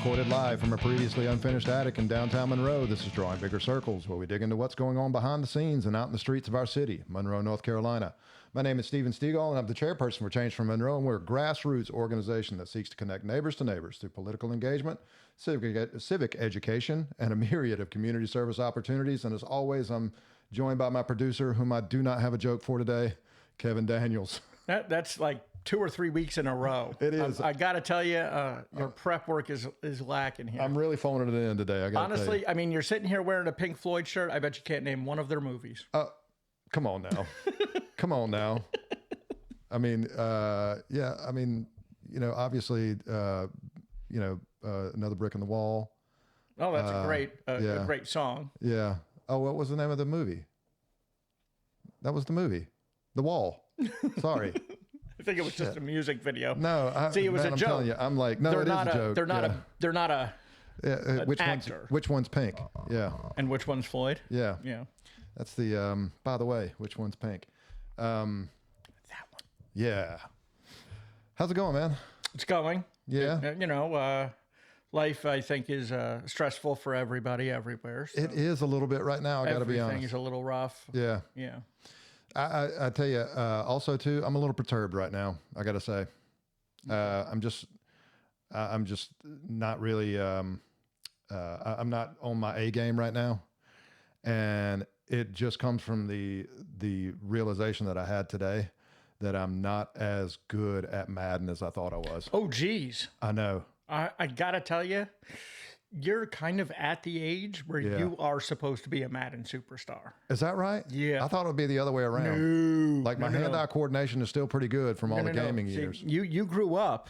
Recorded live from a previously unfinished attic in downtown Monroe, this is Drawing Bigger Circles, where we dig into what's going on behind the scenes and out in the streets of our city, Monroe, North Carolina. My name is Stephen Stegall, and I'm the chairperson for Change from Monroe, and we're a grassroots organization that seeks to connect neighbors to neighbors through political engagement, civic education, and a myriad of community service opportunities. And as always, I'm joined by my producer, whom I do not have a joke for today, Kevin Daniels. That's like 2 or 3 weeks in a row. It is. I got to tell you, your prep work is lacking here. I'm really phoning it in today. Honestly, I mean, you're sitting here wearing a Pink Floyd shirt. I bet you can't name one of their movies. Come on now. Come on now. I mean, yeah, I mean, you know, obviously, Another Brick in the Wall. Oh, that's a great song. Yeah. Oh, what was the name of the movie? That was the movie. The Wall. Sorry. I think it was just a music video. No, see, it was a joke. Telling you, I'm like, no, it is a joke. They're not a which actor. Which one's Pink? Yeah. And which one's Floyd? Yeah. Yeah. That's the. By the way, which one's Pink? That one. Yeah. How's it going, man? It's going. Yeah. Life, I think, is stressful for everybody everywhere. So it is a little bit right now. I got to be honest. Everything's a little rough. Yeah. Yeah. I tell you, also too, I'm a little perturbed right now. I got to say, I'm just not really, I'm not on my A game right now. And it just comes from the realization that I had today that I'm not as good at Madden as I thought I was. Oh, geez. I know. I got to tell you, you're kind of at the age where you are supposed to be a Madden superstar. Is that right? Yeah. I thought it would be the other way around. No. Like my hand-eye coordination is still pretty good from all the gaming years. See, you grew up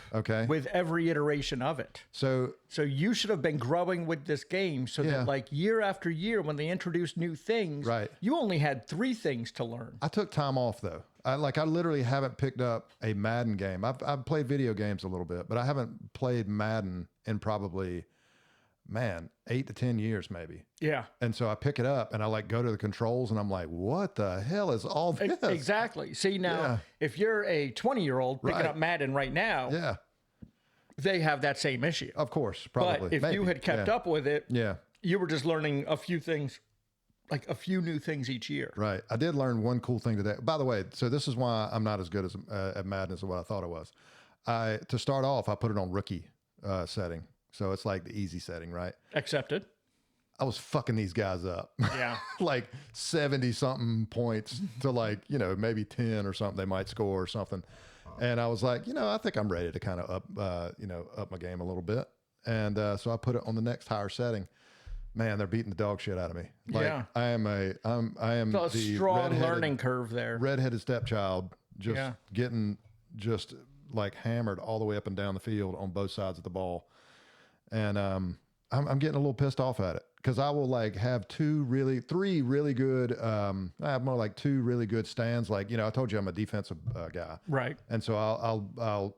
with every iteration of it. So you should have been growing with this game so that like year after year when they introduced new things, you only had 3 things to learn. I took time off though. I literally haven't picked up a Madden game. I've played video games a little bit, but I haven't played Madden in probably 8 to 10 years maybe. Yeah. And so I pick it up and I like go to the controls and I'm like, what the hell is all this? Exactly. See now, if you're a 20-year-old picking up Madden right now, they have that same issue. Of course, probably. But if you had kept up with it, you were just learning a few things, like a few new things each year. Right. I did learn one cool thing today. By the way, so this is why I'm not as good as at Madden as what I thought I was. To start off, I put it on rookie setting. So it's like the easy setting, right? Accepted. I was fucking these guys up. Yeah. Like 70 something points to like, maybe 10 or something they might score or something. And I was like, I think I'm ready to kind of up my game a little bit. And so I put it on the next higher setting. Man, they're beating the dog shit out of me. Like, yeah. I am a strong learning curve there. Redheaded stepchild, just getting just like hammered all the way up and down the field on both sides of the ball. And I'm getting a little pissed off at it because I will like have 3 really good. I have more like 2 really good stands. Like I told you I'm a defensive guy, right? And so I'll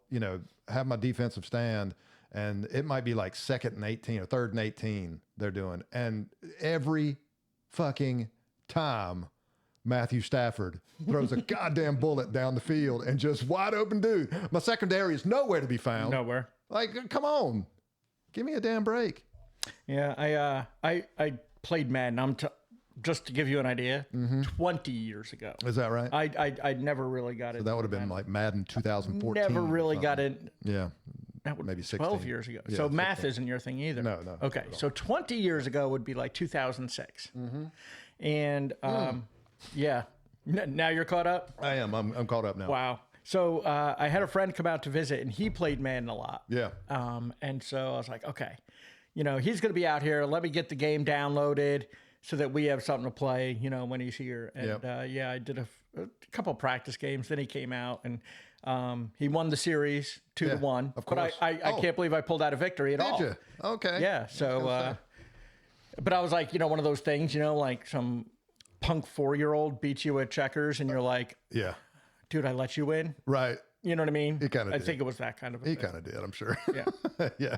have my defensive stand, and it might be like 2nd and 18 or 3rd and 18 they're doing, and every fucking time Matthew Stafford throws a goddamn bullet down the field and just wide open dude. My secondary is nowhere to be found. Nowhere. Like, come on. Give me a damn break. Yeah, I played Madden. Just to give you an idea, 20 years ago. Is that right? I never really got it. So that would have been like Madden 2014. Never really got it. Yeah. That would maybe 16. 12 years ago. Yeah, so 16. math isn't your thing either. No. Okay, so 20 years ago would be like 2006. Mm-hmm. And now you're caught up? I am. I'm caught up now. Wow. So I had a friend come out to visit, and he played Madden a lot. Yeah. And so I was like, okay, he's going to be out here. Let me get the game downloaded so that we have something to play, when he's here. And I did a couple practice games. Then he came out, and he won the series 2-1. Of course. But I can't believe I pulled out a victory at all. Did you? Okay. Yeah. So, but I was like, one of those things, like some punk 4-year-old beats you at checkers, and you're like, yeah. Dude, I let you win. Right. You know what I mean? He kind of did. I think it was that kind of a He thing. kind of did, I'm sure. Yeah. Yeah.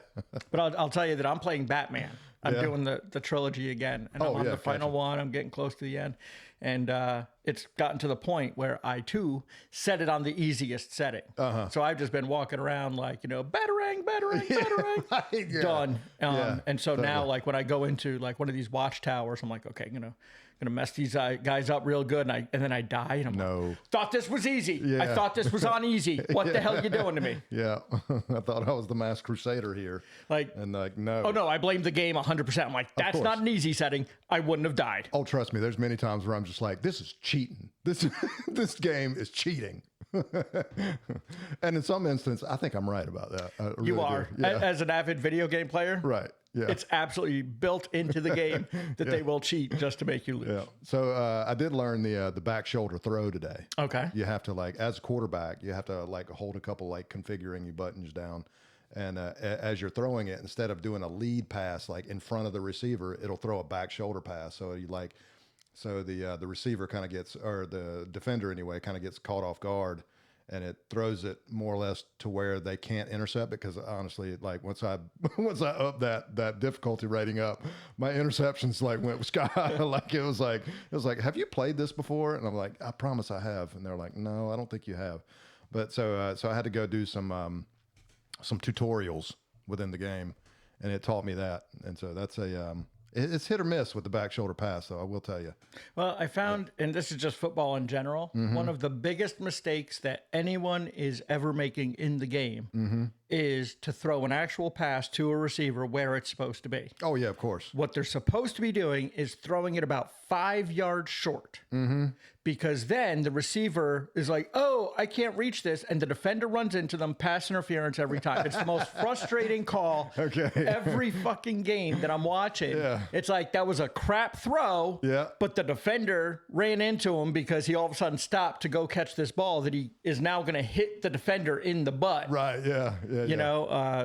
But I'll tell you that I'm playing Batman. I'm doing the trilogy again. And I'm on the final one. I'm getting close to the end. And it's gotten to the point where I too set it on the easiest setting. So I've just been walking around like, batarang, Right, yeah. done. Yeah, And so now, like when I go into like one of these watchtowers, I'm like, okay, gonna mess these guys up real good, and then I die, and I'm like, thought this was easy. Yeah. I thought this was on easy. What the hell are you doing to me? Yeah. I thought I was the masked crusader here. And no. Oh no, I blame the game 100%. I'm like, that's not an easy setting. I wouldn't have died. Oh, trust me, there's many times where I'm just like, this is cheating. This game is cheating. And in some instance, I think I'm right about that. I You really are. do. Yeah. As an avid video game player. Right. Yeah. It's absolutely built into the game that they will cheat just to make you lose. Yeah. So I did learn the back shoulder throw today. Okay. You have to as a quarterback, you have to hold a couple configuring your buttons down, and as you're throwing it, instead of doing a lead pass in front of the receiver, it'll throw a back shoulder pass. So the receiver kind of gets, or the defender anyway, kind of gets caught off guard. And it throws it more or less to where they can't intercept, because honestly, once I up that difficulty rating up, my interceptions went sky high. It was like, have you played this before? And I'm like, I promise I have. And they're like, no, I don't think you have. But so I had to go do some tutorials within the game, and it taught me that. And so that's it's hit or miss with the back shoulder pass, though, I will tell you. Well, I found, and this is just football in general, one of the biggest mistakes that anyone is ever making in the game is to throw an actual pass to a receiver where it's supposed to be. Oh, yeah, of course. What they're supposed to be doing is throwing it about 5 yards short, because then the receiver is like, oh, I can't reach this, and the defender runs into them, pass interference every time. It's the most frustrating call every fucking game that I'm watching. Yeah. It's like, that was a crap throw, but the defender ran into him because he all of a sudden stopped to go catch this ball that he is now going to hit the defender in the butt. Right, yeah.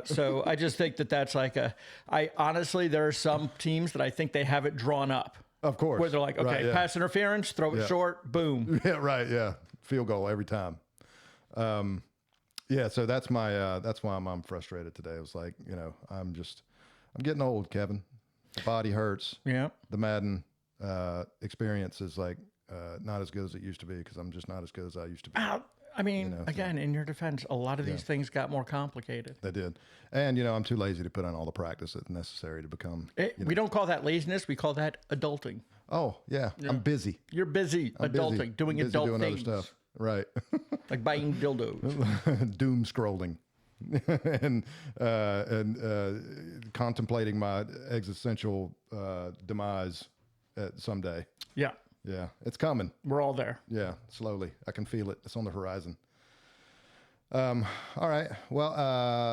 So I just think that's I honestly, there are some teams that I think they have it drawn up. Of course. Where they're like, okay, pass interference, throw it short, boom. Yeah, right, yeah. Field goal every time. So that's why I'm frustrated today. It was like, I'm getting old, Kevin. The body hurts. Yeah. The Madden experience is not as good as it used to be, because I'm just not as good as I used to be. I mean, again, in your defense, a lot of these things got more complicated. They did. And, I'm too lazy to put on all the practice that's necessary to become. We don't call that laziness. We call that adulting. Oh, yeah. I'm busy. You're busy adulting, doing adult doing things. Other stuff. Right. Like buying dildos. Doom scrolling. and contemplating my existential demise someday. Yeah. Yeah, it's coming. We're all there. Yeah, slowly. I can feel it. It's on the horizon. All right. Well,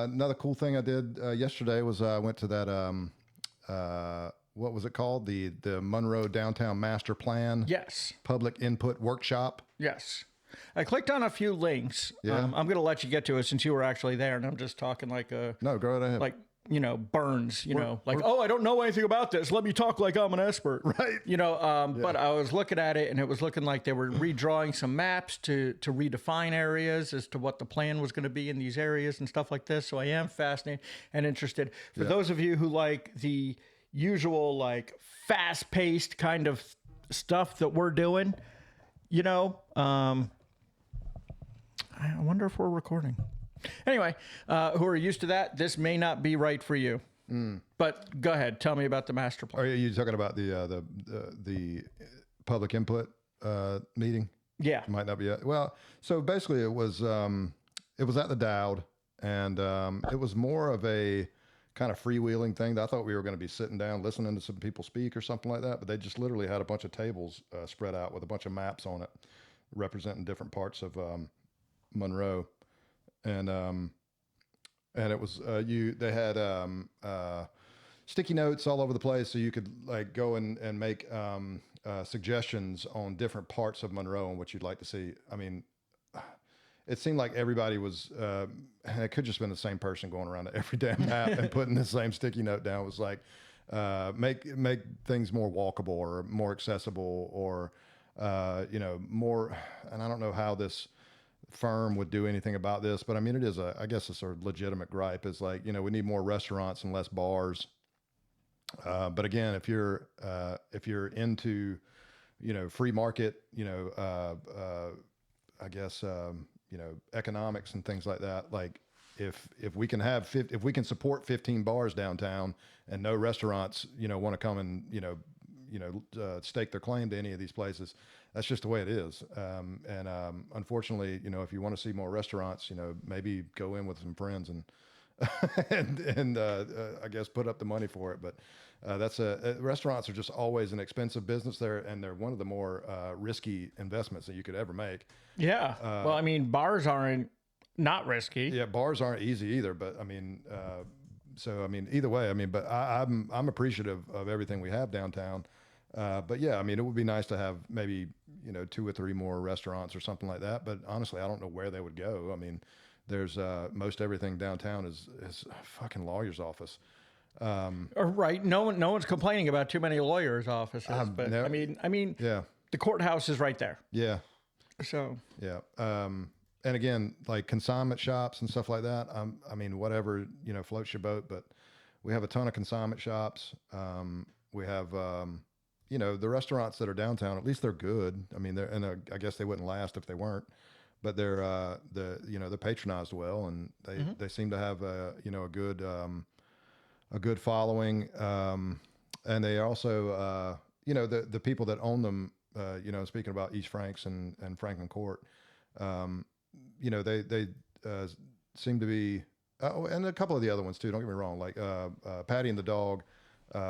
another cool thing I did yesterday was I went to that, what was it called? The Monroe Downtown Master Plan. Yes. Public Input Workshop. Yes. I clicked on a few links. Yeah. I'm going to let you get to it since you were actually there, and I'm just talking No, go right ahead. Burns, I don't know anything about this. Let me talk like I'm an expert. Right. But I was looking at it, and it was looking like they were redrawing some maps to redefine areas as to what the plan was going to be in these areas and stuff like this. So I am fascinated and interested. For those of you who like the usual, fast-paced kind of stuff that we're doing, I wonder if we're recording. Anyway, who are used to that, this may not be right for you. But go ahead, tell me about the master plan. Are you talking about the public input meeting? Yeah, Might not be. Well, so basically, it was at the Dowd, and it was more of a kind of freewheeling thing. I thought we were going to be sitting down listening to some people speak or something like that, but they just literally had a bunch of tables spread out with a bunch of maps on it representing different parts of Monroe. And it was they had sticky notes all over the place, so you could go and make suggestions on different parts of Monroe and what you'd like to see. I mean, it seemed like everybody was it could just been the same person going around to every damn map and putting the same sticky note down. It was like make things more walkable or more accessible, or more. And I don't know how this firm would do anything about this, but I mean, it is I guess a sort of legitimate gripe, is we need more restaurants and less bars. But again, if you're into free market, I guess, economics and things like that. Like if we can if we can support 15 bars downtown and no restaurants, want to come and, stake their claim to any of these places, that's just the way it is. Unfortunately, if you want to see more restaurants, maybe go in with some friends and, I guess put up the money for it. But restaurants are just always an expensive business there, and they're one of the more risky investments that you could ever make. Yeah. Well, I mean, bars aren't not risky. Yeah, bars aren't easy either. But I mean, either way, but I'm appreciative of everything we have downtown. But yeah, it would be nice to have maybe 2 or 3 more restaurants or something like that. But honestly, I don't know where they would go. There's most everything downtown is a fucking lawyer's office. Right. No one's complaining about too many lawyers' offices. But I mean, yeah, the courthouse is right there. Yeah. So yeah. And again, like consignment shops and stuff like that. Whatever, floats your boat, but we have a ton of consignment shops. We have, the restaurants that are downtown, at least they're good. I guess they wouldn't last if they weren't, but they're patronized well, and they seem to have a good following. And they also, the people that own them, speaking about East Franks and Franklin Court, they seem to be, and a couple of the other ones too, don't get me wrong, like Patty and the dog.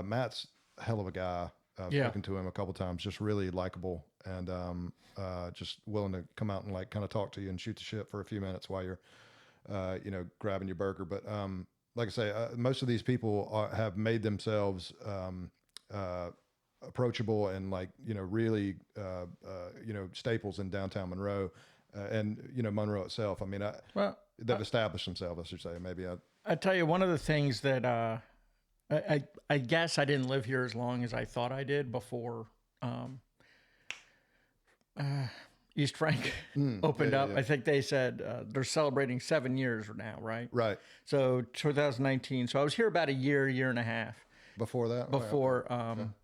Matt's a hell of a guy. I've spoken to him a couple times, just really likable, and just willing to come out and like kind of talk to you and shoot the shit for a few minutes while you're grabbing your burger. But like I say, most of these people have made themselves approachable and really staples in downtown Monroe, and Monroe itself. They've established themselves, I should say. Maybe I tell you, one of the things that I guess I didn't live here as long as I thought I did before East Frank opened up. Yeah. I think they said they're celebrating 7 years now, right? Right. So 2019. So I was here about a year and a half. Before that? Before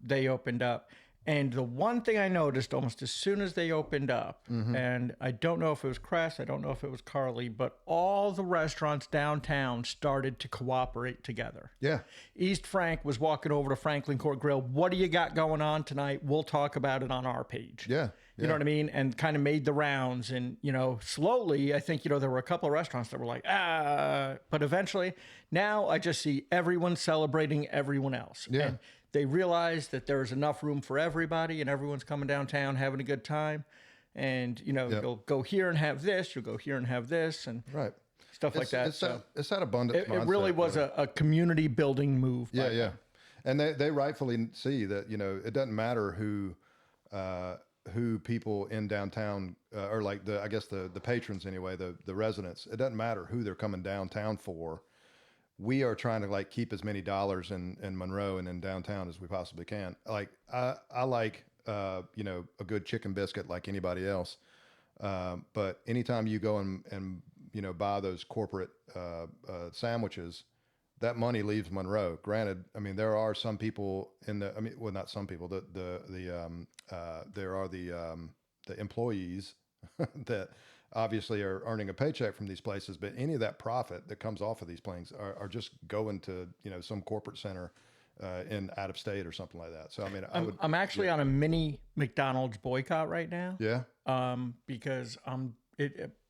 they opened up. And the one thing I noticed almost as soon as they opened up, and I don't know if it was Crest, I don't know if it was Carly, but all the restaurants downtown started to cooperate together. Yeah. East Frank was walking over to Franklin Court Grill. What do you got going on tonight? We'll talk about it on our page. Yeah. You know what I mean? And kind of made the rounds. And, slowly, I think, there were a couple of restaurants that were like, but eventually, now I just see everyone celebrating everyone else. Yeah. And they realize that there's enough room for everybody and everyone's coming downtown having a good time. And, you'll go here and have this, you'll go here and have this, and stuff like that. It's that abundance mindset. It really was a community building move. Yeah, yeah. And they rightfully see that, it doesn't matter who people in downtown or like the patrons anyway, the residents, it doesn't matter who they're coming downtown for. We are trying to keep as many dollars in Monroe and in downtown as we possibly can. Like I like a good chicken biscuit like anybody else. But anytime you go and buy those corporate sandwiches, that money leaves Monroe. Granted, there are some people not some people. There are the employees that obviously are earning a paycheck from these places, but any of that profit that comes off of these planes are just going to some corporate center in out of state or something like that. So I'm actually on a mini McDonald's boycott right now. Yeah. Because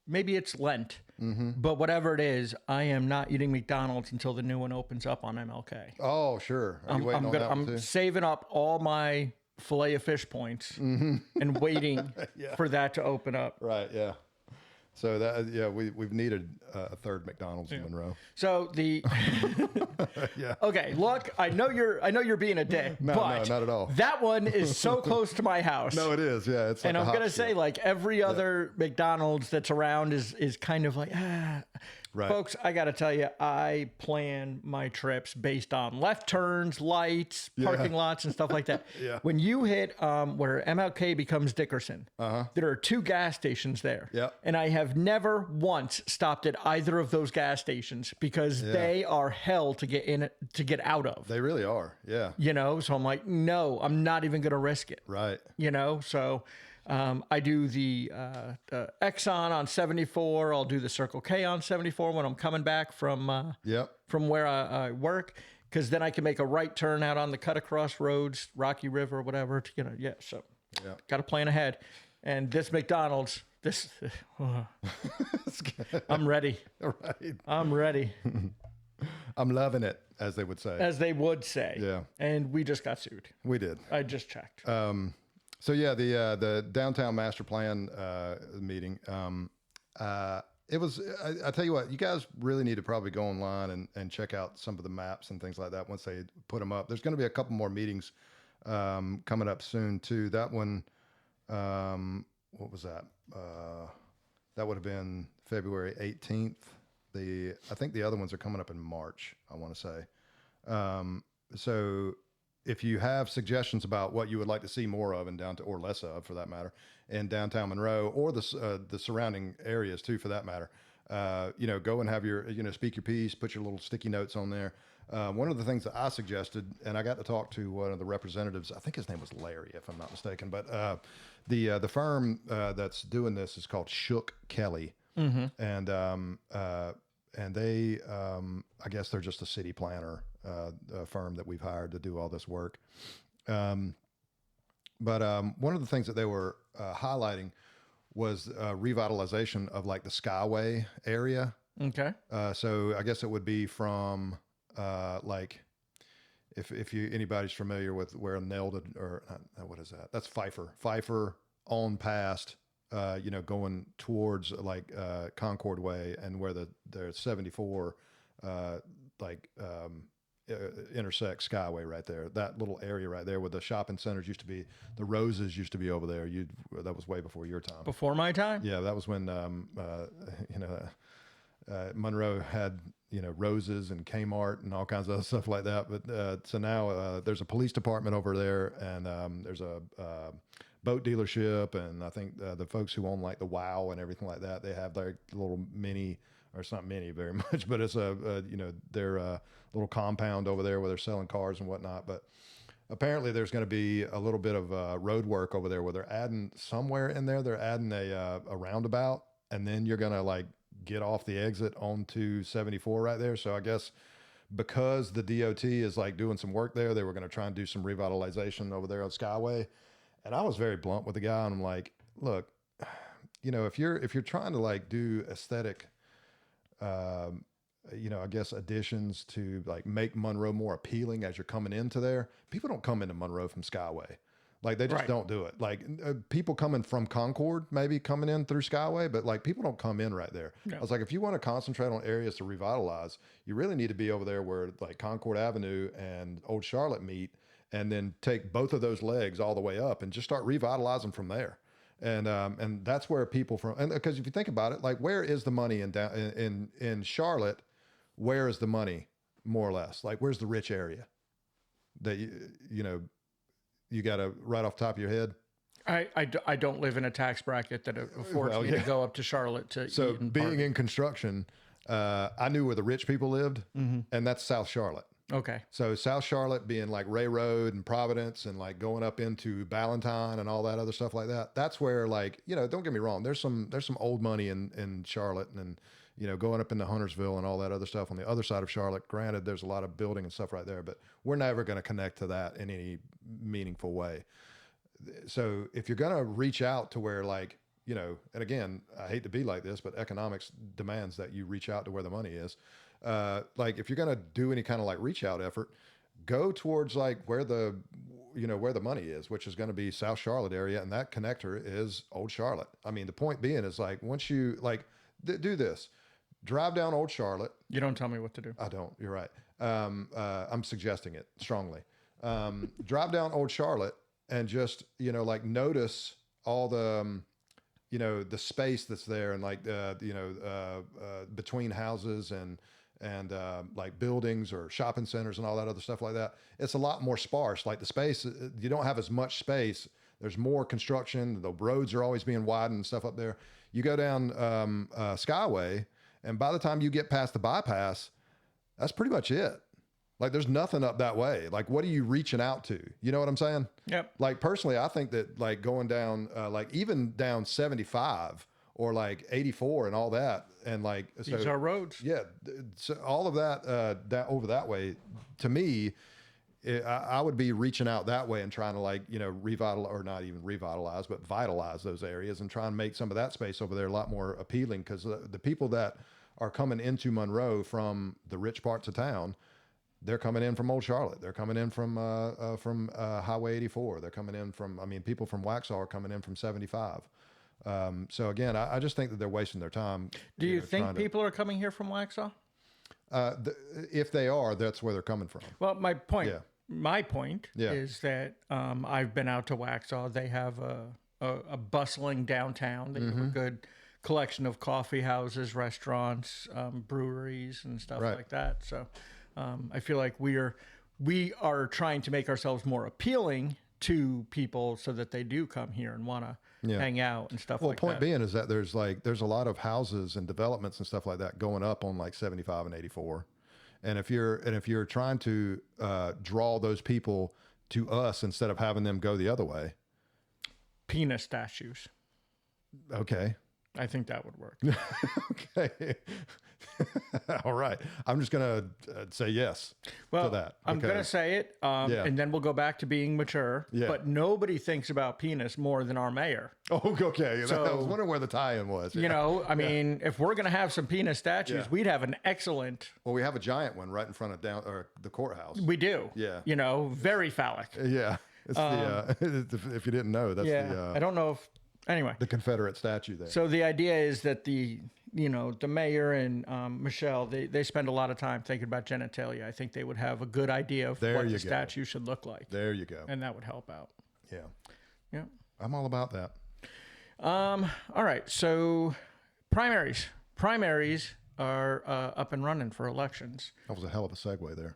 maybe it's Lent, but whatever it is, I am not eating McDonald's until the new one opens up on MLK. Oh, sure. Are you waiting on that one too? I'm saving up all my filet of fish points and waiting for that to open up. Right. Yeah. So we've needed a third McDonald's in Monroe. So okay, look, I know you're being a dick, but no, not at all. That one is so close to my house. No, it is. Yeah, it's. And I'm gonna say, every other McDonald's that's around is kind of like, Right. Folks, I got to tell you, I plan my trips based on left turns, lights, parking lots, and stuff like that. Yeah. When you hit where MLK becomes Dickerson, there are 2 gas stations there. Yep. And I have never once stopped at either of those gas stations because they are hell to get in, to get out of. They really are. Yeah. You know, so I'm like, no, I'm not even going to risk it. Right. You know, so I do the Exxon on 74. I'll do the Circle K on 74 when I'm coming back from where I work, because then I can make a right turn out on the cut across roads, Rocky River, whatever. So got to plan ahead. And this McDonald's, I'm ready. Right. I'm ready. I'm loving it, as they would say. As they would say. Yeah. And we just got sued. We did. I just checked. So yeah, the downtown master plan meeting. It was. I tell you what, you guys really need to probably go online and check out some of the maps and things like that once they put them up. There's going to be a couple more meetings coming up soon too. That one, what was that? That would have been February 18th. I think the other ones are coming up in March, I want to say. So if you have suggestions about what you would like to see more of in downtown, or less of for that matter, in downtown Monroe, or the surrounding areas too for that matter, go and have your, speak your piece, put your little sticky notes on there. One of the things that I suggested, and I got to talk to one of the representatives, I think his name was Larry, if I'm not mistaken, but the firm that's doing this is called Shook Kelly. Mm-hmm. And they, I guess they're just a city planner firm that we've hired to do all this work. But one of the things that they were highlighting was revitalization of like the Skyway area. Okay. So I guess it would be from like if anybody's familiar with where Nelda, or what is that? That's Pfeiffer on past. Going towards like Concord Way, and where the 74 intersects Skyway right there. That little area right there where the shopping centers used to be, the Roses used to be over there. That was way before your time. Before my time? Yeah, that was when Monroe had Roses and Kmart and all kinds of other stuff like that. But so now there's a police department over there, and there's a boat dealership, and I think the folks who own like the WOW and everything like that, they have their little mini, or it's not mini very much, but it's their little compound over there where they're selling cars and whatnot. But apparently there's going to be a little bit of road work over there where they're adding somewhere in there, they're adding a roundabout, and then you're going to like get off the exit onto 74 right there. So I guess because the DOT is like doing some work there, they were going to try and do some revitalization over there on Skyway. And I was very blunt with the guy, and I'm like, look, if you're trying to like do aesthetic, I guess additions to like make Monroe more appealing as you're coming into there, people don't come into Monroe from Skyway. Like they just don't do it. Like people coming from Concord, maybe coming in through Skyway, but like people don't come in right there. No. I was like, if you want to concentrate on areas to revitalize, you really need to be over there where like Concord Avenue and Old Charlotte meet, and then take both of those legs all the way up and just start revitalizing from there. And that's where people and because if you think about it, like where is the money in Charlotte? Where is the money more or less? Like where's the rich area that you got to right off the top of your head? I don't live in a tax bracket that affords me to go up to Charlotte to so eat and being party. In construction, I knew where the rich people lived, and that's South Charlotte. Okay. So South Charlotte being like Ray Road and Providence and like going up into Ballantyne and all that other stuff like that. That's where like, don't get me wrong. There's some old money in Charlotte, and, going up into Huntersville and all that other stuff on the other side of Charlotte. Granted, there's a lot of building and stuff right there, but we're never going to connect to that in any meaningful way. So if you're going to reach out to where like, and again, I hate to be like this, but economics demands that you reach out to where the money is. Like if you're going to do any kind of like reach out effort, go towards like where the money is, which is going to be South Charlotte area. And that connector is Old Charlotte. I mean, the point being is like, once you like do this, drive down Old Charlotte. You don't tell me what to do. I don't, you're right. I'm suggesting it strongly. Drive down Old Charlotte and just, like notice all the, you know, the space that's there and like, between houses and like buildings or shopping centers and all that other stuff like that, it's a lot more sparse. Like the space, you don't have as much space. There's more construction. The roads are always being widened and stuff up there. You go down Skyway, and by the time you get past the bypass, that's pretty much it. Like there's nothing up that way. Like what are you reaching out to? You know what I'm saying? Yep. Like personally, I think that like going down, like even down 75 or like 84 and all that. And like, so, these are roads. Yeah. So all of that, that over that way, to me, I would be reaching out that way and trying to like, you know, revitalize, or not even revitalize, but vitalize those areas and try and make some of that space over there a lot more appealing. Because the people that are coming into Monroe from the rich parts of town, they're coming in from Old Charlotte. They're coming in from Highway 84. They're coming in from, I mean, people from Waxhaw are coming in from 75. So again, I just think that they're wasting their time. Do you think people are coming here from Waxhaw? If they are, that's where they're coming from. Well, my point Yeah. is that I've been out to Waxhaw. They have a bustling downtown. They have a good collection of coffee houses, restaurants, breweries, and stuff like that. So I feel like we are trying to make ourselves more appealing to people so that they do come here and want to hang out and stuff like that. Well, point being is that there's a lot of houses and developments and stuff like that going up on like 75 and 84. And if you're trying to draw those people to us instead of having them go the other way. Penis statues. Okay. I think that would work. Okay. All right. I'm just going to say yes to that. I'm going to say it, and then we'll go back to being mature. Yeah. But nobody thinks about penis more than our mayor. Oh, okay. So, I was wondering where the tie-in was. You know, I mean, if we're going to have some penis statues, we'd have an excellent... Well, we have a giant one right in front of the courthouse. We do. Yeah. You know, very phallic. Yeah. It's if you didn't know, that's I don't know if... Anyway. The Confederate statue there. So the idea is that the mayor and Michelle, they spend a lot of time thinking about genitalia. I think they would have a good idea of what the statue should look like. There you go. And that would help out. Yeah. Yeah. I'm all about that. All right. So primaries are up and running for elections. That was a hell of a segue there.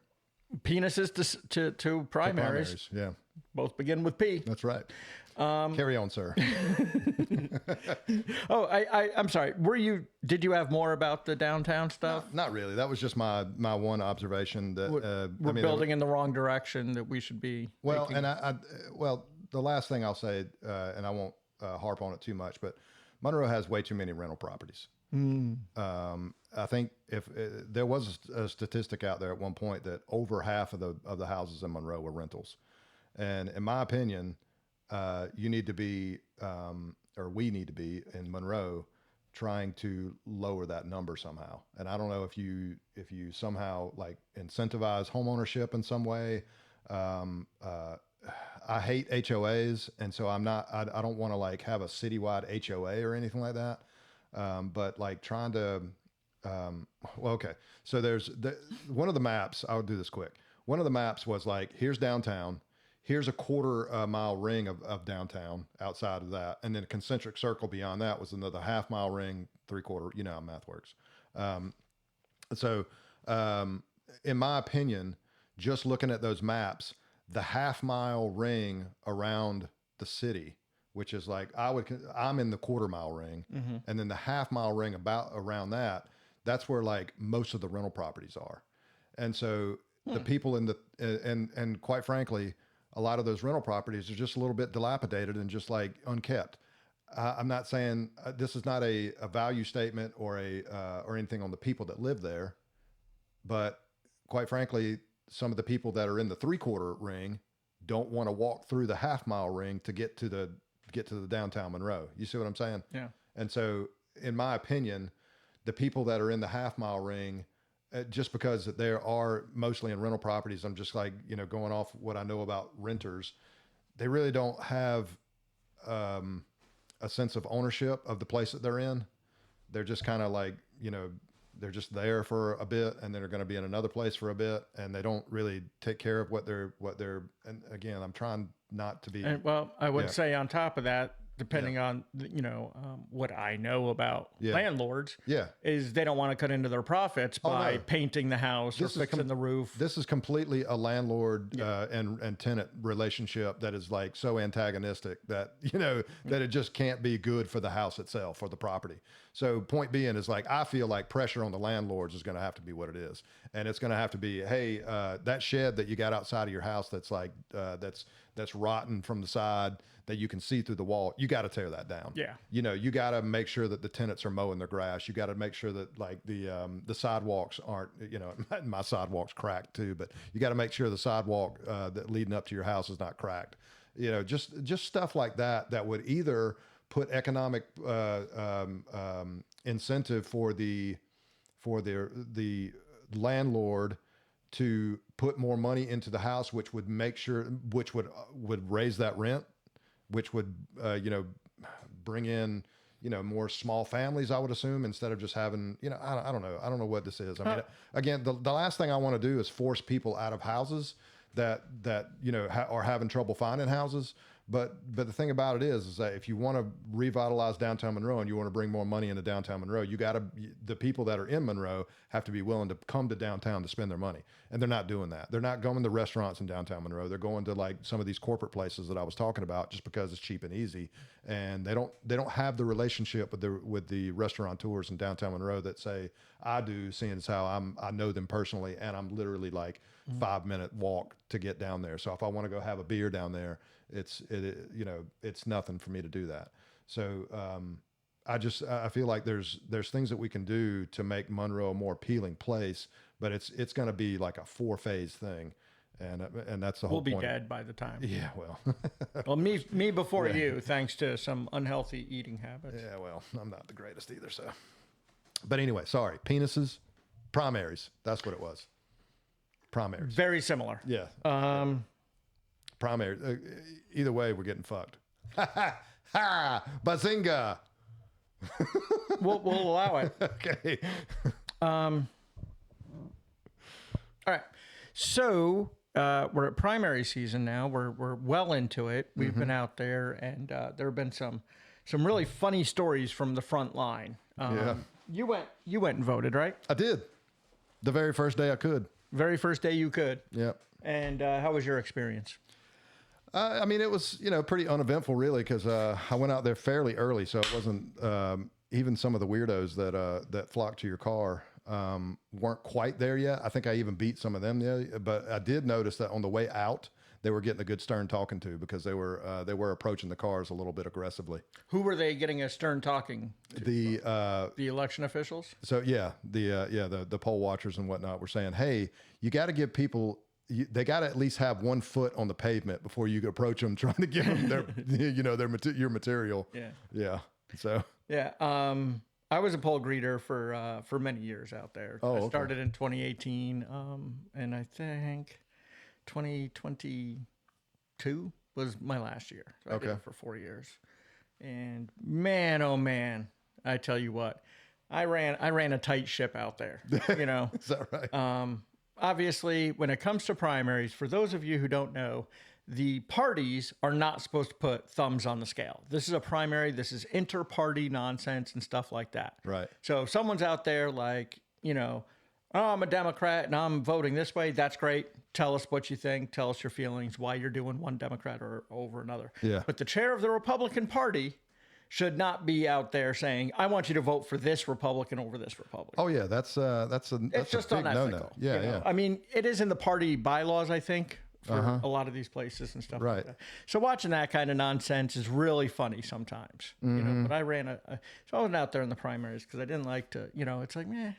Penises to primaries. Yeah. Both begin with P. That's right. Carry on, sir. Oh, I'm sorry. Did you have more about the downtown stuff? Not really. That was just my one observation that we're building in the wrong direction that we should be. Well, making. and the last thing I'll say, and I won't harp on it too much, but Monroe has way too many rental properties. I think if there was a statistic out there at one point that over half of the houses in Monroe were rentals, and in my opinion, you need to be, or we need to be in Monroe trying to lower that number somehow. And I don't know if you somehow like incentivize homeownership in some way. I hate HOAs. And so I don't want to like have a citywide HOA or anything like that. But like trying to, well, okay. So there's one of the maps, I'll do this quick. One of the maps was like, here's downtown. Here's a quarter mile ring of downtown outside of that. And then a concentric circle beyond that was another half-mile ring, three-quarter, you know how math works. In my opinion, just looking at those maps, the half-mile ring around the city, which is like, I'm in the quarter-mile ring, and then the half-mile ring around that's where like most of the rental properties are. And so the people and quite frankly, a lot of those rental properties are just a little bit dilapidated and just like unkept. I'm not saying this is not a value statement or anything on the people that live there, but quite frankly, some of the people that are in the three-quarter ring don't want to walk through the half-mile ring to get to the downtown Monroe. You see what I'm saying? Yeah. And so, in my opinion, the people that are in the half-mile ring, just because they are mostly in rental properties, I'm just like, going off what I know about renters, they really don't have a sense of ownership of the place that they're in. They're just kind of like, they're just there for a bit and then they're going to be in another place for a bit, and they don't really take care of what they're, and again, I'm trying not to be. And, well, I would say on top of that, depending on what I know about landlords, is they don't want to cut into their profits by painting the house or fixing the roof. This is completely a landlord and tenant relationship that is like so antagonistic that that it just can't be good for the house itself or the property. So point being is like, I feel like pressure on the landlords is going to have to be what it is, and it's going to have to be, hey, that shed that you got outside of your house that's like that's rotten from the side that you can see through the wall, you got to tear that down. Yeah. You got to make sure that the tenants are mowing their grass. You got to make sure that like the sidewalks aren't, my sidewalk's cracked too, but you got to make sure the sidewalk that leading up to your house is not cracked. Just stuff like that would either put economic incentive for the landlord to put more money into the house, which would would raise that rent, which would bring in more small families, I would assume, instead of just having I don't know what this is. I mean, again, the last thing I want to do is force people out of houses that are having trouble finding houses. But the thing about it is that if you want to revitalize downtown Monroe and you want to bring more money into downtown Monroe, the people that are in Monroe have to be willing to come to downtown to spend their money. And they're not doing that. They're not going to restaurants in downtown Monroe. They're going to like some of these corporate places that I was talking about just because it's cheap and easy. And they don't have the relationship with the restaurateurs in downtown Monroe that say I do, seeing as how I know them personally, and I'm literally like 5-minute walk to get down there. So if I want to go have a beer down there, it's nothing for me to do that. So I feel like there's things that we can do to make Monroe a more appealing place, but it's going to be like a 4-phase thing, and that's the whole point. We'll be dead by the time. Yeah, well, well, me before you, thanks to some unhealthy eating habits. Yeah, well, I'm not the greatest either. So, but anyway, sorry, penises, primaries. That's what it was. Primaries. Very similar. Yeah. Primary. Either way, we're getting fucked. Ha! Bazinga! We'll allow it. Okay. All right. So we're at primary season now. We're well into it. We've been out there, and there have been some really funny stories from the front line. You went and voted, right? I did. The very first day I could. Very first day you could. Yep. And how was your experience? I mean, it was, pretty uneventful, really, because I went out there fairly early, so it wasn't even some of the weirdos that flocked to your car weren't quite there yet. I think I even beat some of them there, but I did notice that on the way out, they were getting a good stern talking to because they were approaching the cars a little bit aggressively. Who were they getting a stern talking to? The election officials. So yeah, the poll watchers and whatnot were saying, hey, you got to give people. They got to at least have 1 foot on the pavement before you approach them, trying to give them their, your material. Yeah. Yeah. So. Yeah. I was a poll greeter for many years out there. I started in 2018, and I think 2022 was my last year. So I did it for 4 years, and man, oh man, I tell you what, I ran a tight ship out there. Is that right? Obviously, when it comes to primaries, for those of you who don't know, the parties are not supposed to put thumbs on the scale. This is a primary. This is inter-party nonsense and stuff like that. Right. So if someone's out there like, oh, I'm a Democrat and I'm voting this way, that's great. Tell us what you think. Tell us your feelings, why you're doing one Democrat or over another. Yeah. But the chair of the Republican Party should not be out there saying, I want you to vote for this Republican over this Republican. Oh yeah, that's it's just a big unethical. no-no. Yeah, yeah. I mean, it is in the party bylaws, I think, for a lot of these places and stuff like that. So watching that kind of nonsense is really funny sometimes. But I ran so I wasn't out there in the primaries because I didn't like to, it's like, meh.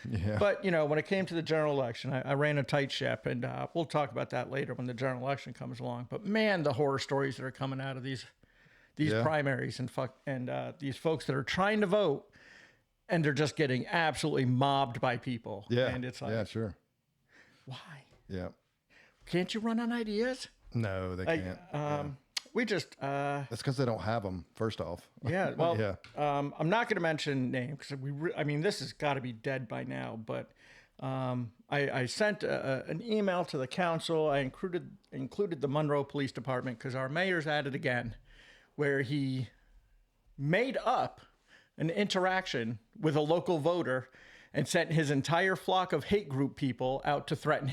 Yeah. But, when it came to the general election, I ran a tight ship, and we'll talk about that later when the general election comes along. But man, the horror stories that are coming out of these primaries and these folks that are trying to vote, and they're just getting absolutely mobbed by people. Yeah. And it's like, yeah, sure. Why? Yeah. Can't you run on ideas? No, they can't. We just... That's because they don't have them, first off. Yeah, well, I'm not going to mention names because this has got to be dead by now, but I sent an email to the council. I included the Monroe Police Department because our mayor's at it again where he made up an interaction with a local voter and sent his entire flock of hate group people out to threaten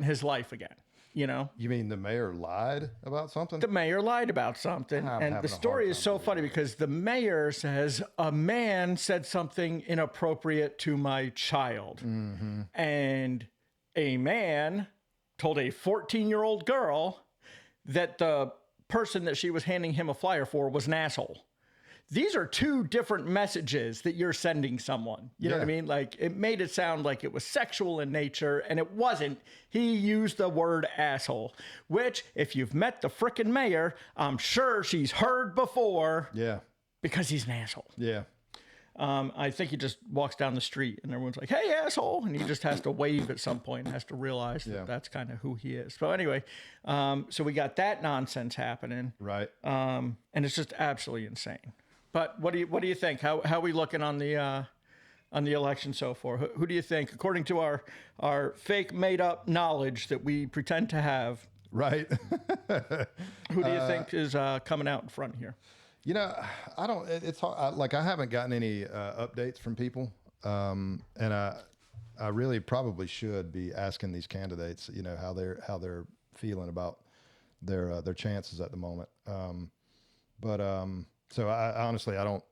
his life again. You know, You mean the mayor lied about something? the mayor lied about something. I'm And having the a hard story is time so funny because the mayor says a man said something inappropriate to my child. And a man told a 14-year-old girl that the person that she was handing him a flyer for was an asshole. These are two different messages that you're sending someone. You know what I mean? Like, it made it sound like it was sexual in nature, and it wasn't. He used the word asshole, which, if you've met the frickin' mayor, I'm sure she's heard before. Yeah. Because he's an asshole. Yeah. I think he just walks down the street and everyone's like, hey, asshole. And he just has to wave at some point and has to realize that that's kind of who he is. So anyway, so we got that nonsense happening. Right. And it's just absolutely insane. But what do you think? How are we looking on the election so far? Who do you think, according to our fake made up knowledge that we pretend to have, Right. who do you think is coming out in front here? You know, I don't. It's hard. I haven't gotten any updates from people, and I really probably should be asking these candidates, you know, how they're feeling about their chances at the moment. So I honestly, I don't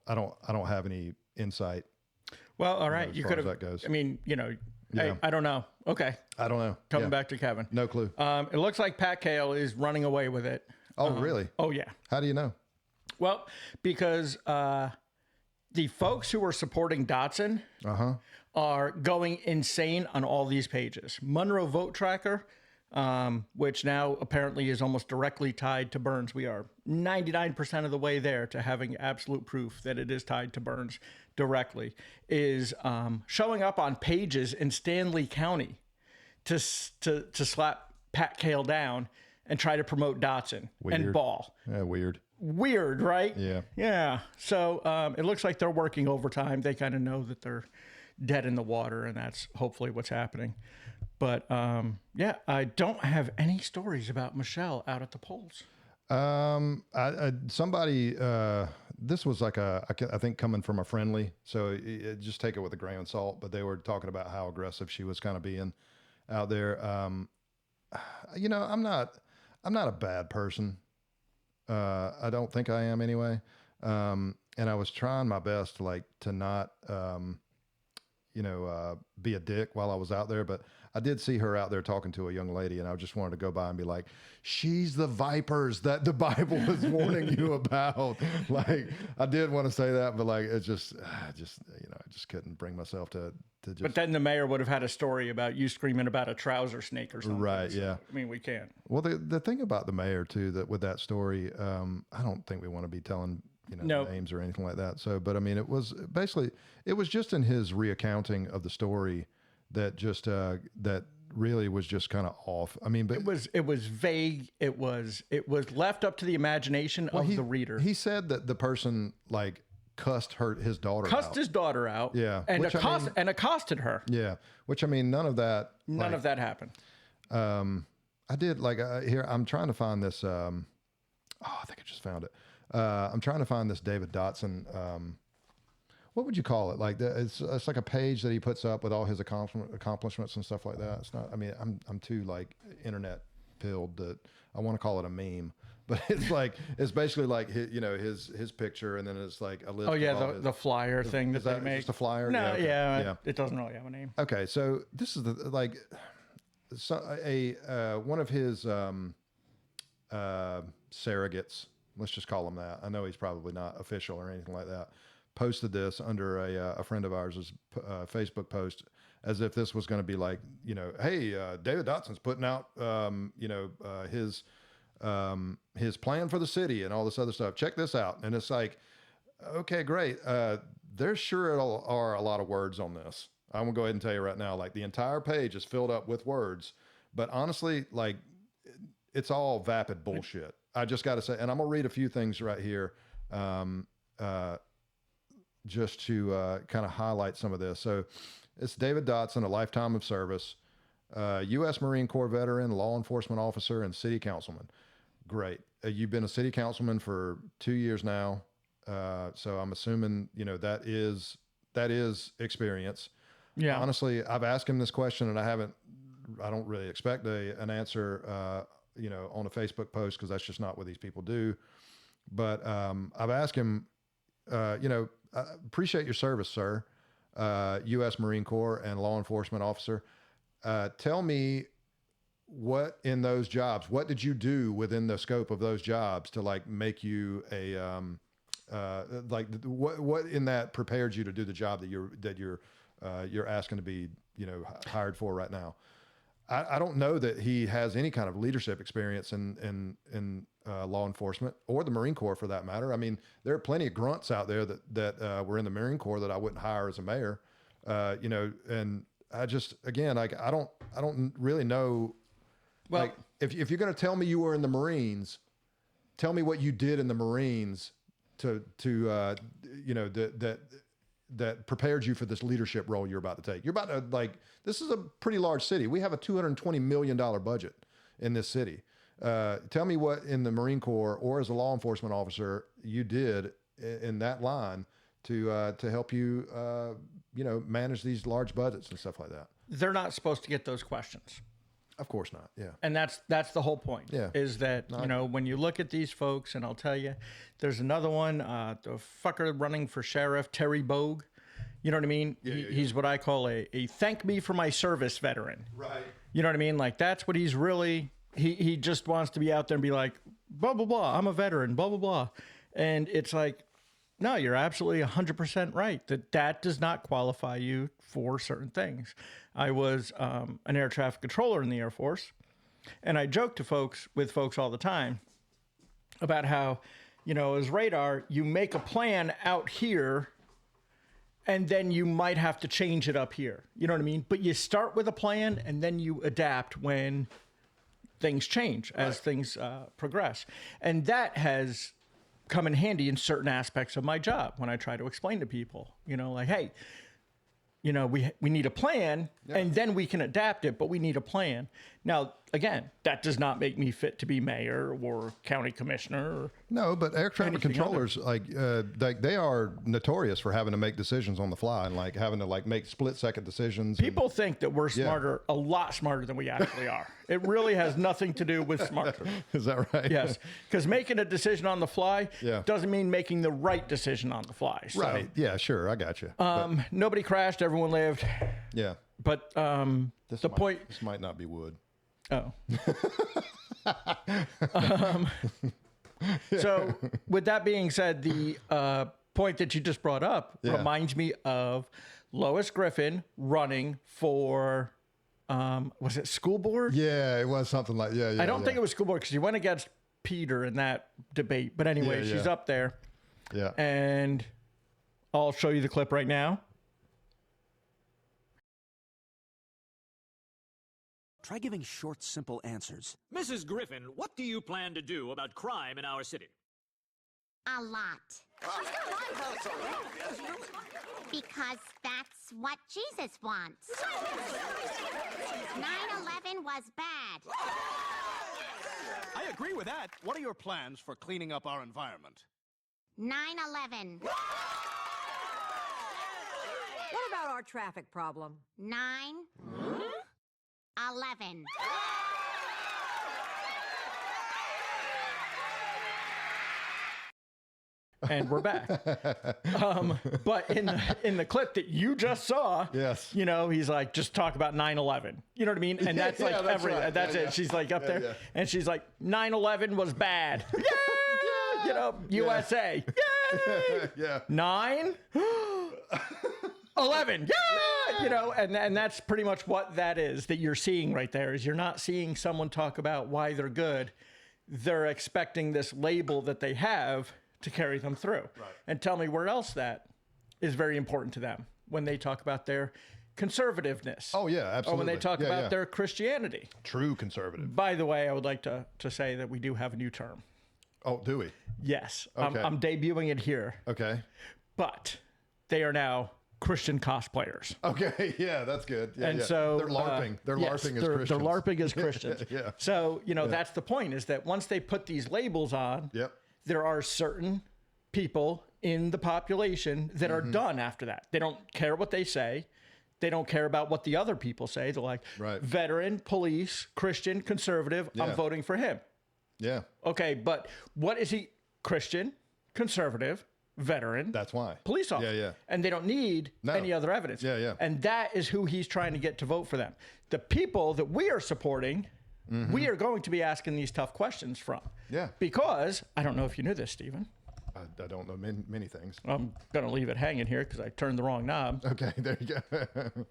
have any insight. Well, all right, you could have. That goes. I mean, you know, Yeah. I don't know. Okay, I don't know. coming Yeah. back to Kevin. No clue. It looks like Pat Cale is running away with it. Oh, really? Oh yeah. How do you know? Well, because the folks who are supporting Dotson are going insane on all these pages. Monroe Vote Tracker, which now apparently is almost directly tied to Burns. We are 99% of the way there to having absolute proof that it is tied to Burns directly, is showing up on pages in Stanley County to slap Pat Cale down and try to promote Dotson and Ball. Yeah, weird. Weird, right? Yeah. Yeah. So it looks like they're working overtime. They kind of know that they're dead in the water, and that's hopefully what's happening. But yeah, I don't have any stories about Michelle out at the polls. Somebody, this was like I think coming from a friendly, so just take it with a grain of salt, but they were talking about how aggressive she was kind of being out there. You know, I'm not a bad person. I don't think I am anyway. And I was trying my best to not, be a dick while I was out there, but I did see her out there talking to a young lady, and I just wanted to go by and be like, she's the vipers that the Bible is warning you about. I did want to say that, but it's just, I just couldn't bring myself to just. But then the mayor would have had a story about you screaming about a trouser snake or something. Right. So, Yeah. I mean, we can't. Well, the thing about the mayor too, that with that story, I don't think we want to be telling, names or anything like that. So, but I mean, it was just in his recounting of the story that just that really was just kind of off. I mean, but it was vague. It was left up to the imagination of the reader. He said that the person cussed his daughter out. Yeah. And accosted her. Yeah. Which, I mean, none of that happened. I did here, I'm trying to find this. I think I just found it. I'm trying to find this David Dotson. What would you call it? It's like a page that he puts up with all his accomplishments and stuff like that. It's not, I mean, I'm too internet pilled that I want to call it a meme, but it's basically his picture, and then it's a list. Oh yeah, the flyer thing that they make. Just a flyer? No, yeah, it doesn't really have a name. Okay, so this is one of his surrogates. Let's just call him that. I know he's probably not official or anything like that. Posted this under a friend of ours' Facebook post, as if this was going to be hey, David Dotson's putting out his plan for the city and all this other stuff. Check this out. And it's okay, great. There sure are a lot of words on this. I'm gonna go ahead and tell you right now, the entire page is filled up with words, but honestly, it's all vapid bullshit. I just got to say, and I'm gonna read a few things right here. Just to kind of highlight some of this. So it's David Dotson, a lifetime of service, U.S. Marine Corps veteran, law enforcement officer, and city councilman. Great. You've been a city councilman for 2 years now. So I'm assuming, that is experience. Yeah. Honestly, I've asked him this question and I don't really expect an answer, on a Facebook post, because that's just not what these people do. But I've asked him, I appreciate your service, sir, U.S. Marine Corps and law enforcement officer. Tell me, what in those jobs, what did you do within the scope of those jobs to like make you a, what in that prepared you to do the job that you're asking to be, hired for right now? I don't know that he has any kind of leadership experience in law enforcement or the Marine Corps for that matter. I mean, there are plenty of grunts out there that were in the Marine Corps that I wouldn't hire as a mayor, and I just, again, like, I don't really know. Well, like, if you're going to tell me you were in the Marines, tell me what you did in the Marines to that prepared you for this leadership role you're about to take. You're about to, like, this is a pretty large city. We have a $220 million budget in this city. Tell me what in the Marine Corps or as a law enforcement officer you did in that line to help you, manage these large budgets and stuff like that. They're not supposed to get those questions. Of course not. Yeah. And that's the whole point. Yeah. Is that, when you look at these folks, and I'll tell you, there's another one, the fucker running for sheriff, Terry Bogue. You know what I mean? Yeah, He's what I call a thank me for my service veteran. Right. You know what I mean? Like, that's what he's really, he just wants to be out there and be like, blah, blah, blah, I'm a veteran, blah, blah, blah. And it's like, no, you're absolutely 100% right. That does not qualify you for certain things. I was an air traffic controller in the Air Force, and I joke with folks all the time about how, as radar, you make a plan out here, and then you might have to change it up here. You know what I mean? But you start with a plan, and then you adapt when things change, as things progress. And that has come in handy in certain aspects of my job when I try to explain to people, like, hey, we need a plan, and then we can adapt it, but we need a plan. Now, again, that does not make me fit to be mayor or county commissioner. Or no, but air traffic controllers, like they are notorious for having to make decisions on the fly and like having to like make split-second decisions. People think that we're smarter, a lot smarter than we actually are. It really has nothing to do with smarter. Is that right? Yes, because making a decision on the fly doesn't mean making the right decision on the fly. So, right. Yeah, sure. I got you. Nobody crashed. Everyone lived. Yeah. But this might not be wood. Oh. So with that being said, the point that you just brought up reminds me of Lois Griffin running for, was it school board? Yeah, it was something like, I don't think it was school board because she went against Peter in that debate. But anyway, she's up there. Yeah. And I'll show you the clip right now. Try giving short, simple answers. Mrs. Griffin, what do you plan to do about crime in our city? A lot. Because that's what Jesus wants. 9/11 was bad. I agree with that. What are your plans for cleaning up our environment? 9/11. What about our traffic problem? 9/11. And we're back. But in the clip that you just saw, yes, he's like, just talk about 9/11. You know what I mean? And that's like that's everything. right. That's it. She's like up there, and she's like, 9/11 was bad. Yeah! USA. Yay! Yeah. 9. 11, yeah, and that's pretty much what that is that you're seeing right there. Is you're not seeing someone talk about why they're good. They're expecting this label that they have to carry them through. Right. And tell me where else that is very important to them when they talk about their conservativeness. Oh yeah, absolutely. Or when they talk about their Christianity. True conservative. By the way, I would like to say that we do have a new term. Oh, do we? Yes, Okay. I'm debuting it here. Okay. But they are now Christian cosplayers. Okay, yeah, that's good. Yeah, And yeah. so they're LARPing. They're yes, LARPing as they're Christians. LARPing as Christians. Yeah. So, that's the point, is that once they put these labels on, Yep. there are certain people in the population that are done after that. They don't care what they say. They don't care about what the other people say. They're like, Right. veteran, police, Christian, conservative, I'm Yeah. voting for him. Yeah, Okay, but what is he? Christian, conservative, veteran, that's why. police officer. Yeah, yeah. And they don't need No. any other evidence. Yeah, yeah. And that is who he's trying to get to vote for them. The people that we are supporting, we are going to be asking these tough questions from. Yeah. Because, I don't know if you knew this, Stephen. I don't know many things. I'm going to leave it hanging here because I turned the wrong knob. Okay, there you go.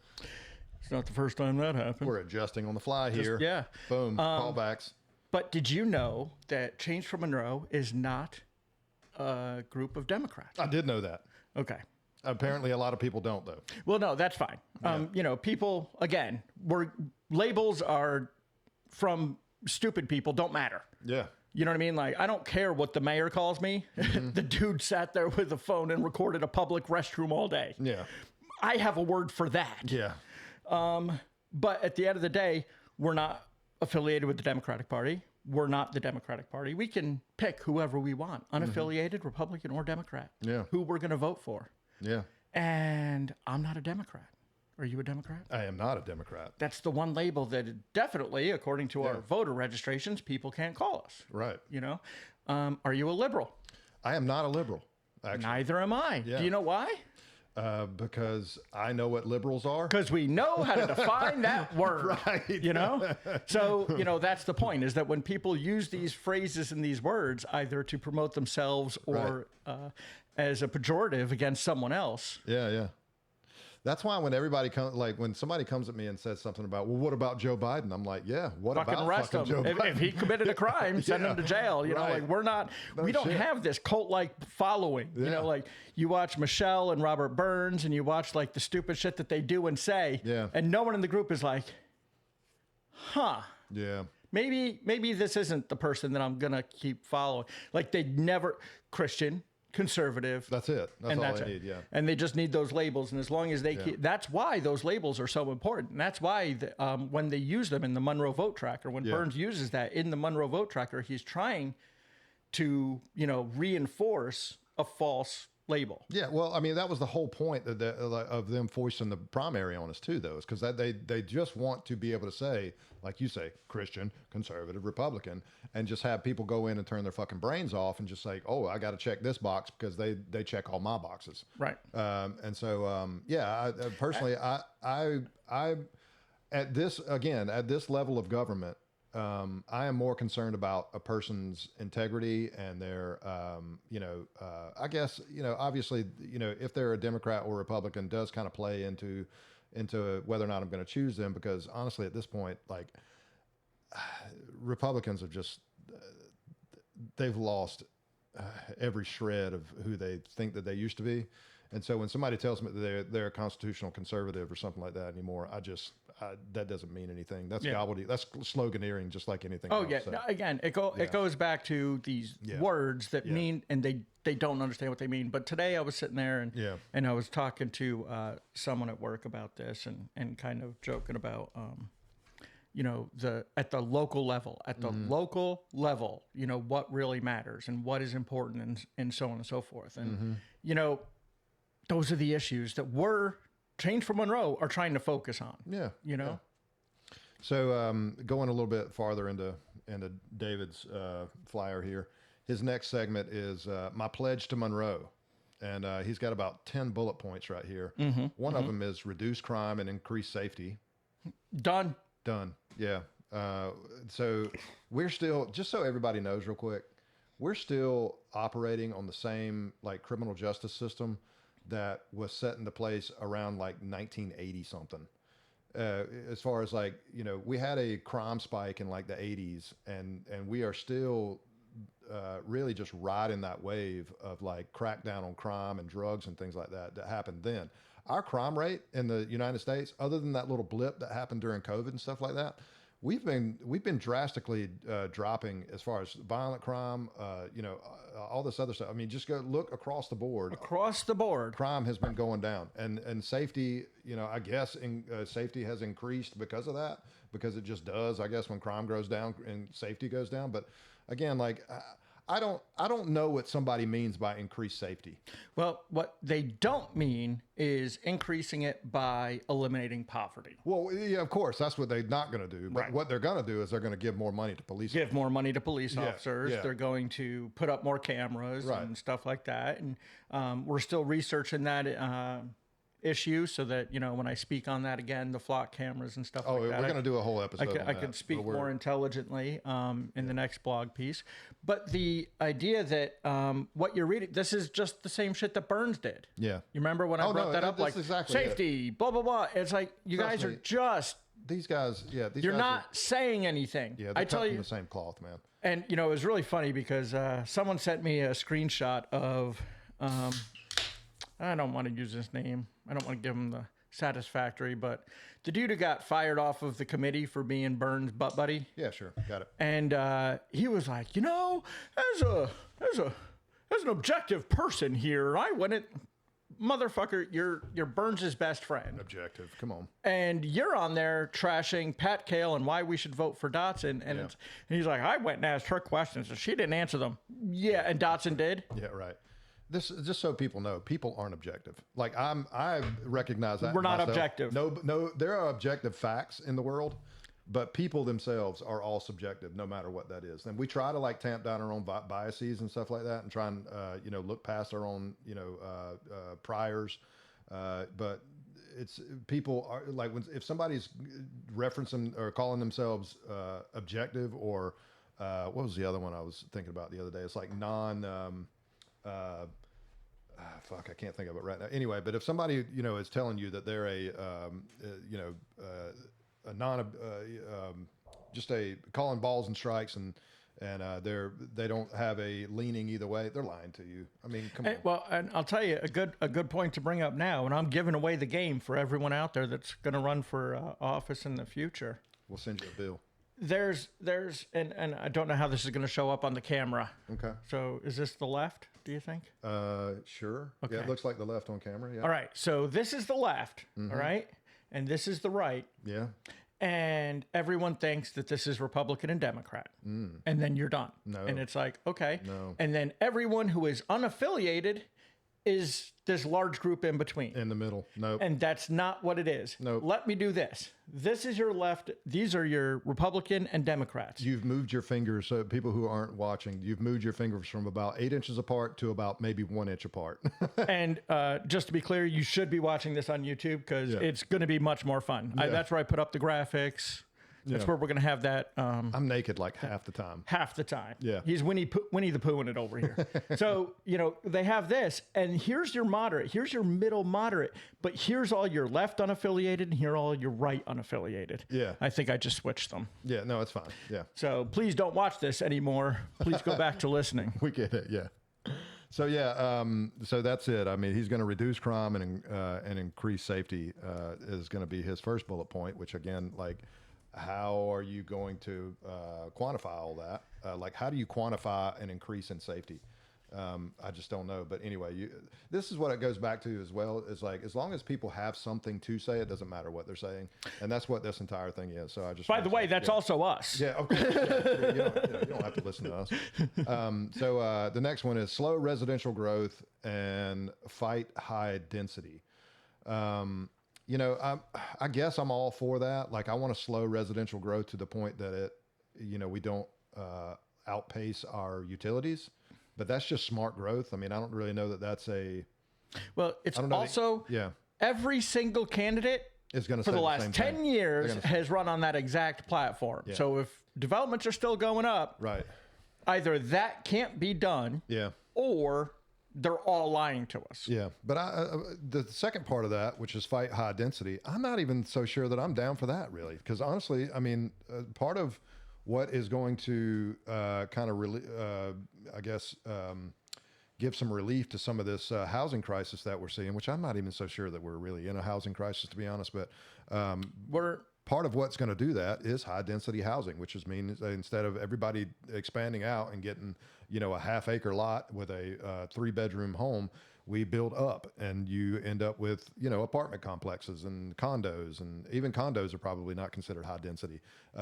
It's not the first time that happened. We're adjusting on the fly here. yeah. Boom. Callbacks. But did you know that Change for Monroe is not a group of Democrats? I did know that. Okay. Apparently, a lot of people don't, though. Well, no, that's fine. People, again, labels are from stupid people, don't matter. Yeah. You know what I mean? Like, I don't care what the mayor calls me. The dude sat there with a phone and recorded a public restroom all day. Yeah. I have a word for that. Yeah. But at the end of the day, we're not affiliated with the Democratic Party. We're not the Democratic Party. We can pick whoever we want, unaffiliated, Republican, or Democrat, Yeah. who we're going to vote for. Yeah. And I'm not a Democrat. Are you a Democrat? I am not a Democrat. That's the one label that definitely, according to our voter registrations, people can't call us. Right. Are you a liberal? I am not a liberal, actually. Neither am I. Yeah. Do you know why? Because I know what liberals are. Because we know how to define that word. Right. So, that's the point, is that when people use these phrases and these words, either to promote themselves or as a pejorative against someone else. Yeah, yeah. That's why when everybody comes, like when somebody comes at me and says something about, well, what about Joe Biden? I'm like, yeah, what Fucking about arrest fucking him. Joe Biden? If he committed a crime, send him to jail. Right. Like we don't shit. have this cult-like following. Yeah. Like you watch Michelle and Robert Burns and you watch like the stupid shit that they do and say. Yeah. And no one in the group is like, huh. Yeah. Maybe this isn't the person that I'm going to keep following. Like they never, Christian, conservative. That's it. That's all they need. Yeah. And they just need those labels. And as long as they keep, that's why those labels are so important. And that's why when they use them in the Monroe vote tracker, when Burns uses that in the Monroe vote tracker, he's trying to, reinforce a false label. Yeah, well, I mean, that was the whole point of them foisting the primary on us too, though, is because they just want to be able to say, like you say, Christian, conservative, Republican, and just have people go in and turn their fucking brains off and just say, oh, I got to check this box because they check all my boxes. Right. And so, I personally, I at this level of government, I am more concerned about a person's integrity and their, I guess, obviously, if they're a Democrat or Republican does kind of play into whether or not I'm going to choose them, because honestly, at this point, like Republicans have just, they've lost every shred of who they think that they used to be. And so when somebody tells me that they're a constitutional conservative or something like that anymore, that doesn't mean anything. That's gobbledygook. That's sloganeering, just like anything else. Yeah. So, No, again, it goes back to these words that mean, and they don't understand what they mean. But today I was sitting there and I was talking to someone at work about this and kind of joking about, at the local level, what really matters and what is important and so on and so forth. And, those are the issues that Change for Monroe are trying to focus on. Yeah. Yeah. So going a little bit farther into David's flyer here, his next segment is my pledge to Monroe. And he's got about 10 bullet points right here. One of them is reduce crime and increase safety. Done. Yeah. So we're still, just so everybody knows real quick, we're still operating on the same like criminal justice system that was set into place around like 1980 something. As far as like, we had a crime spike in like the 80s and we are still really just riding that wave of like crackdown on crime and drugs and things like that happened then. Our crime rate in the United States, other than that little blip that happened during COVID and stuff like that, we've been drastically dropping as far as violent crime, all this other stuff. I mean, just go look across the board. Across the board, crime has been going down, and safety. I guess safety has increased because of that, because it just does. I guess when crime goes down and safety goes down, but again, like. I don't know what somebody means by increased safety. Well, what they don't mean is increasing it by eliminating poverty. Well, yeah, of course, that's what they're not going to do. But Right. what they're going to do is they're going to give more money to police. Give more money to police officers. yeah. They're going to put up more cameras Right. and stuff like that. And we're still researching that issue so that, when I speak on that again, the flock cameras and stuff like that. We're going to do a whole episode. I could speak more intelligently in the next blog piece. But the idea that what you're reading, this is just the same shit that Burns did. Yeah. You remember when I brought that up? Like, exactly safety, blah, blah, blah. It's like, you Trust guys me. are just, These guys, you're not saying anything. Yeah, I they're tell cut from you. the same cloth, man. And, it was really funny because someone sent me a screenshot of, I don't want to use his name. I don't want to give him the satisfactory, but the dude who got fired off of the committee for being Burns' butt buddy. Yeah, sure, got it. And he was like, as an objective person here, I wouldn't, motherfucker, you're Burns' best friend. Objective, come on. And you're on there trashing Pat Kale and why we should vote for Dotson. And, and he's like, I went and asked her questions and she didn't answer them. Yeah, and Dotson did. Yeah, right. This just so people know, people aren't objective. Like I recognize that We're not myself. objective. No, there are objective facts in the world, but people themselves are all subjective, no matter what that is. And we try to like tamp down our own biases and stuff like that, and try and look past our own priors. But it's people are like if somebody's referencing or calling themselves objective or what was the other one I was thinking about the other day? It's like I can't think of it right now. Anyway, but if somebody is telling you that they're just calling balls and strikes and they don't have a leaning either way, they're lying to you. I mean, come on. Well, and I'll tell you a good point to bring up now, and I'm giving away the game for everyone out there that's going to run for office in the future. We'll send you a bill. There's and I don't know how this is going to show up on the camera. Okay. So is this the left, do you think? Sure. Okay. Yeah, it looks like the left on camera. Yeah. All right. So this is the left, all right? And this is the right. Yeah. And everyone thinks that this is Republican and Democrat. And then you're done. No. And it's like, okay. No. And then everyone who is unaffiliated is this large group in between. In the middle. Nope. And that's not what it is. Nope. Let me do this. This is your left. These are your Republican and Democrats. You've moved your fingers, so people who aren't watching, you've moved your fingers from about 8 inches apart to about maybe 1 inch apart. And just to be clear, you should be watching this on YouTube because it's going to be much more fun. That's where I put up the graphics. That's where we're going to have that. I'm naked like half the time. Half the time. Yeah. He's Winnie the Pooh in it over here. So, they have this, and here's your moderate, here's your middle moderate, but here's all your left unaffiliated, and here all your right unaffiliated. Yeah. I think I just switched them. Yeah, no, it's fine. Yeah. So please don't watch this anymore. Please go back to listening. We get it. Yeah. So so that's it. I mean, he's going to reduce crime and increase safety is going to be his first bullet point, which again, like, how are you going to quantify all that? Like, how do you quantify an increase in safety? I just don't know. But anyway, this is what it goes back to as well. Is like, as long as people have something to say, it doesn't matter what they're saying. And that's what this entire thing is. So I just, By the way, that's also us. yeah, okay. You don't have to listen to us. So the next one is slow residential growth and fight high density. I guess I'm all for that. Like, I want to slow residential growth to the point that we don't outpace our utilities, but that's just smart growth. I mean, I don't really know that that's Well, it's also every single candidate is going to for the last 10 years has run on that exact platform. Yeah. So if developments are still going up, right, either that can't be done, or they're all lying to us. Yeah, but the second part of that, which is fight high density, I'm not even so sure that I'm down for that, really. Because honestly, I mean, part of what is going to kind of, give some relief to some of this housing crisis that we're seeing, which I'm not even so sure that we're really in a housing crisis, to be honest. But part of what's going to do that is high density housing, which is means instead of everybody expanding out and getting, a half-acre lot with a 3-bedroom home, we build up, and you end up with, apartment complexes and condos, and even condos are probably not considered high density.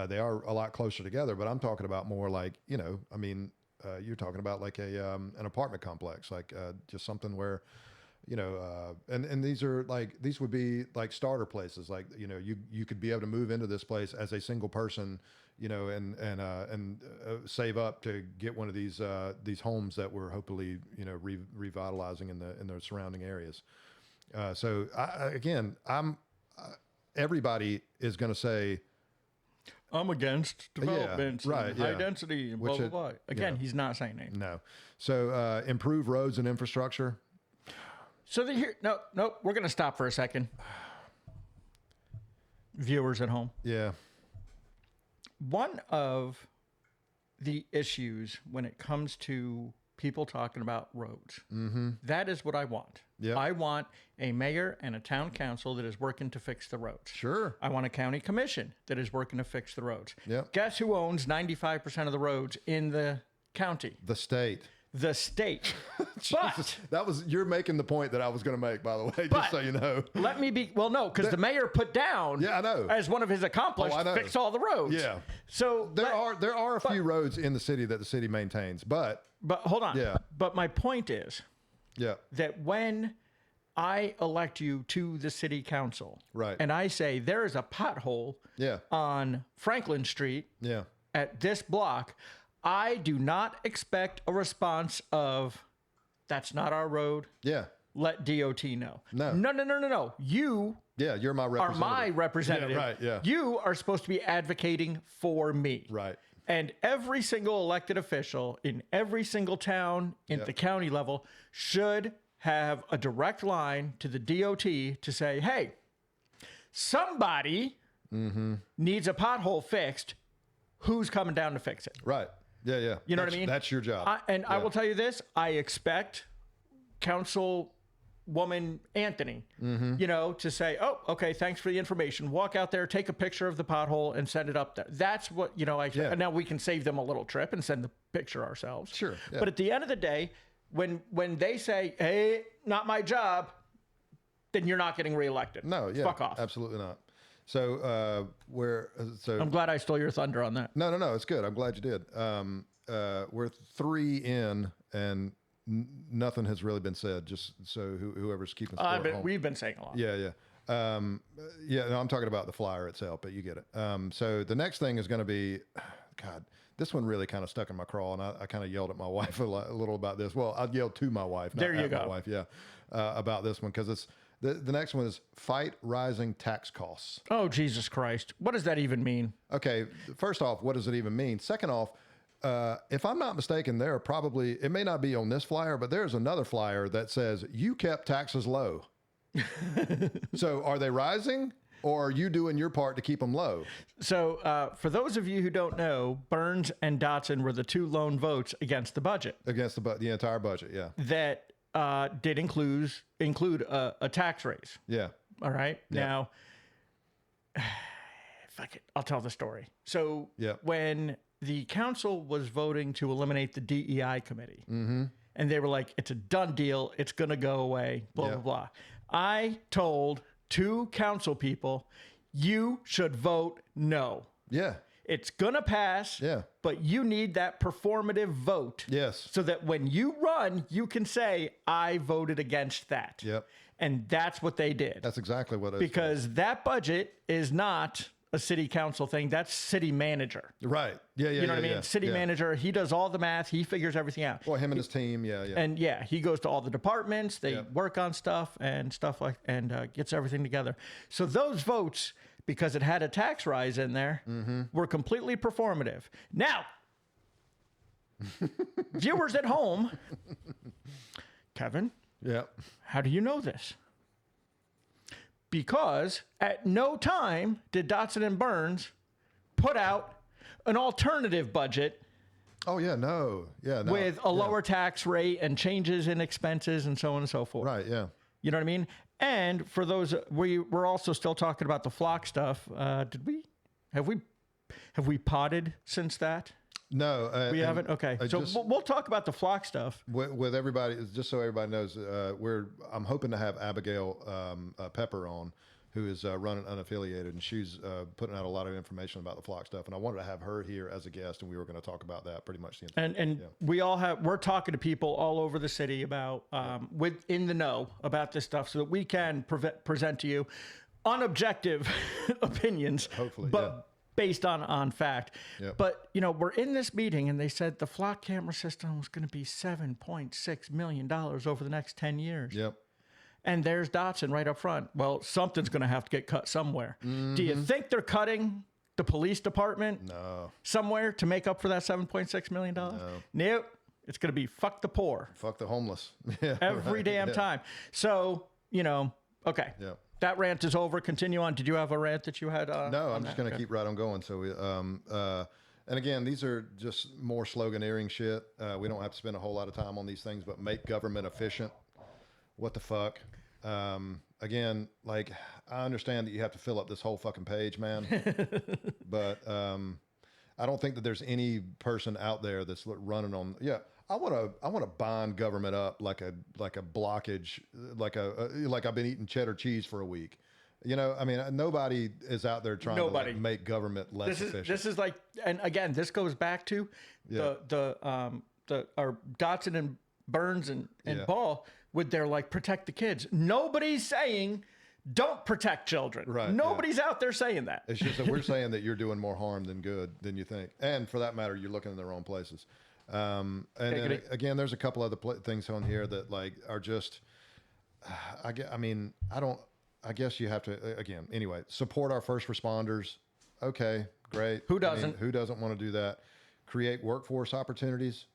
They are a lot closer together, but I'm talking about more like, you're talking about like an apartment complex, like just something where, and these are like, these would be like starter places. Like, you could be able to move into this place as a single person, and save up to get one of these homes that we're hopefully, revitalizing in the surrounding areas. So everybody is going to say, I'm against developments, right, and high density, and blah, blah, blah. Again, he's not saying anything. No. So improve roads and infrastructure. So no, we're going to stop for a second. Viewers at home. Yeah. One of the issues when it comes to people talking about roads, that is what I want. Yeah. I want a mayor and a town council that is working to fix the roads. Sure. I want a county commission that is working to fix the roads. Yep. Guess who owns 95% of the roads in the county? The state. The state. But you're making the point that I was going to make, by the way, just so you know. Let me be, because the mayor put down, I know, as one of his accomplishments, fix all the roads. Yeah. So there are a few roads in the city that the city maintains, but hold on. Yeah. But my point is, that when I elect you to the city council, right, and I say there is a pothole, on Franklin Street, at this block, I do not expect a response of, that's not our road. Yeah. Let DOT know. No. You you're my representative. are my representative. Yeah, right, yeah. You are supposed to be advocating for me. Right. And every single elected official in every single town at the county level should have a direct line to the DOT to say, hey, somebody needs a pothole fixed. Who's coming down to fix it? Right. Yeah. You know what I mean? That's your job. I will tell you this. I expect Councilwoman Anthony, to say, oh, okay, thanks for the information. Walk out there, take a picture of the pothole and send it up there. That's what, and now we can save them a little trip and send the picture ourselves. Sure. Yeah. But at the end of the day, when they say, hey, not my job, then you're not getting reelected. No, Fuck off. Absolutely not. So I'm glad I stole your thunder on that. No, it's good. I'm glad you did. We're 3 in, and nothing has really been said. Just so whoever's keeping score at home. We've been saying a lot. Yeah. No, I'm talking about the flyer itself, but you get it. So the next thing is going to be, God, this one really kind of stuck in my craw, and I kind of yelled at my wife a little about this. Well, I yelled to my wife, not at my wife, about this one, because it's the next one is fight rising tax costs. Oh, Jesus Christ. What does that even mean? Okay, first off, what does it even mean? Second off, if I'm not mistaken, there are probably, it may not be on this flyer, but there's another flyer that says you kept taxes low. So are they rising, or are you doing your part to keep them low? So for those of you who don't know, Burns and Dotson were the 2 lone votes against the budget. Against the entire budget, yeah. That did include a tax raise. Yeah. All right. Yeah. Now, fuck it. I'll tell the story. So when the council was voting to eliminate the DEI committee, and they were like, it's a done deal. It's going to go away, blah, blah, blah. I told 2 council people, you should vote no. Yeah. It's going to pass, but you need that performative vote. Yes. So that when you run, you can say, I voted against that. Yep. And that's what they did. That's exactly what it is. Because that budget is not a city council thing. That's city manager. Right. Yeah. You know what I mean? City manager, he does all the math. He figures everything out. Well, him and his team. Yeah. And he goes to all the departments. They work on stuff and gets everything together. So those votes, because it had a tax rise in there, were completely performative. Now, viewers at home, Kevin, how do you know this? Because at no time did Dotson and Burns put out an alternative budget. Oh, yeah, no. With a lower tax rate and changes in expenses and so on and so forth. Right, yeah. You know what I mean? And for those, we're also still talking about the flock stuff. Have we potted since that? No, We haven't. Okay, so we'll talk about the flock stuff with everybody. Just so everybody knows, I'm hoping to have Abigail Pepper on, who is running unaffiliated, and she's putting out a lot of information about the flock stuff. And I wanted to have her here as a guest, and we were going to talk about that pretty much the entire And we're talking to people all over the city about in the know about this stuff, so that we can present to you unobjective opinions, hopefully, but based on fact. Yep. But we're in this meeting, and they said the flock camera system was going to be $7.6 million over the next 10 years. Yep. And there's Dotson right up front. Well, something's going to have to get cut somewhere. Do you think they're cutting the police department somewhere to make up for that $7.6 million? Nope. It's going to be fuck the poor. Fuck the homeless. Every damn time. So, okay. Yeah. That rant is over. Continue on. Did you have a rant that you had? No, I'm just going to keep right on going. So, and again, these are just more sloganeering shit. We don't have to spend a whole lot of time on these things, but make government efficient. What the fuck? Again, like, I understand that you have to fill up this whole fucking page, man. But I don't think that there's any person out there that's running on. Yeah, I want to bind government up like a blockage, like I've been eating cheddar cheese for a week. I mean, nobody is out there trying to make government less efficient. This is like, and again, this goes back to our Dotson and Burns and Ball with their protect the kids. Nobody's saying don't protect children. Right. Nobody's out there saying that. It's just that we're saying that you're doing more harm than good than you think. And for that matter, you're looking in the wrong places. And again, there's a couple other things on here that are just, I guess you have to, again, anyway, support our first responders. Okay, great. Who doesn't? Who doesn't want to do that? Create workforce opportunities.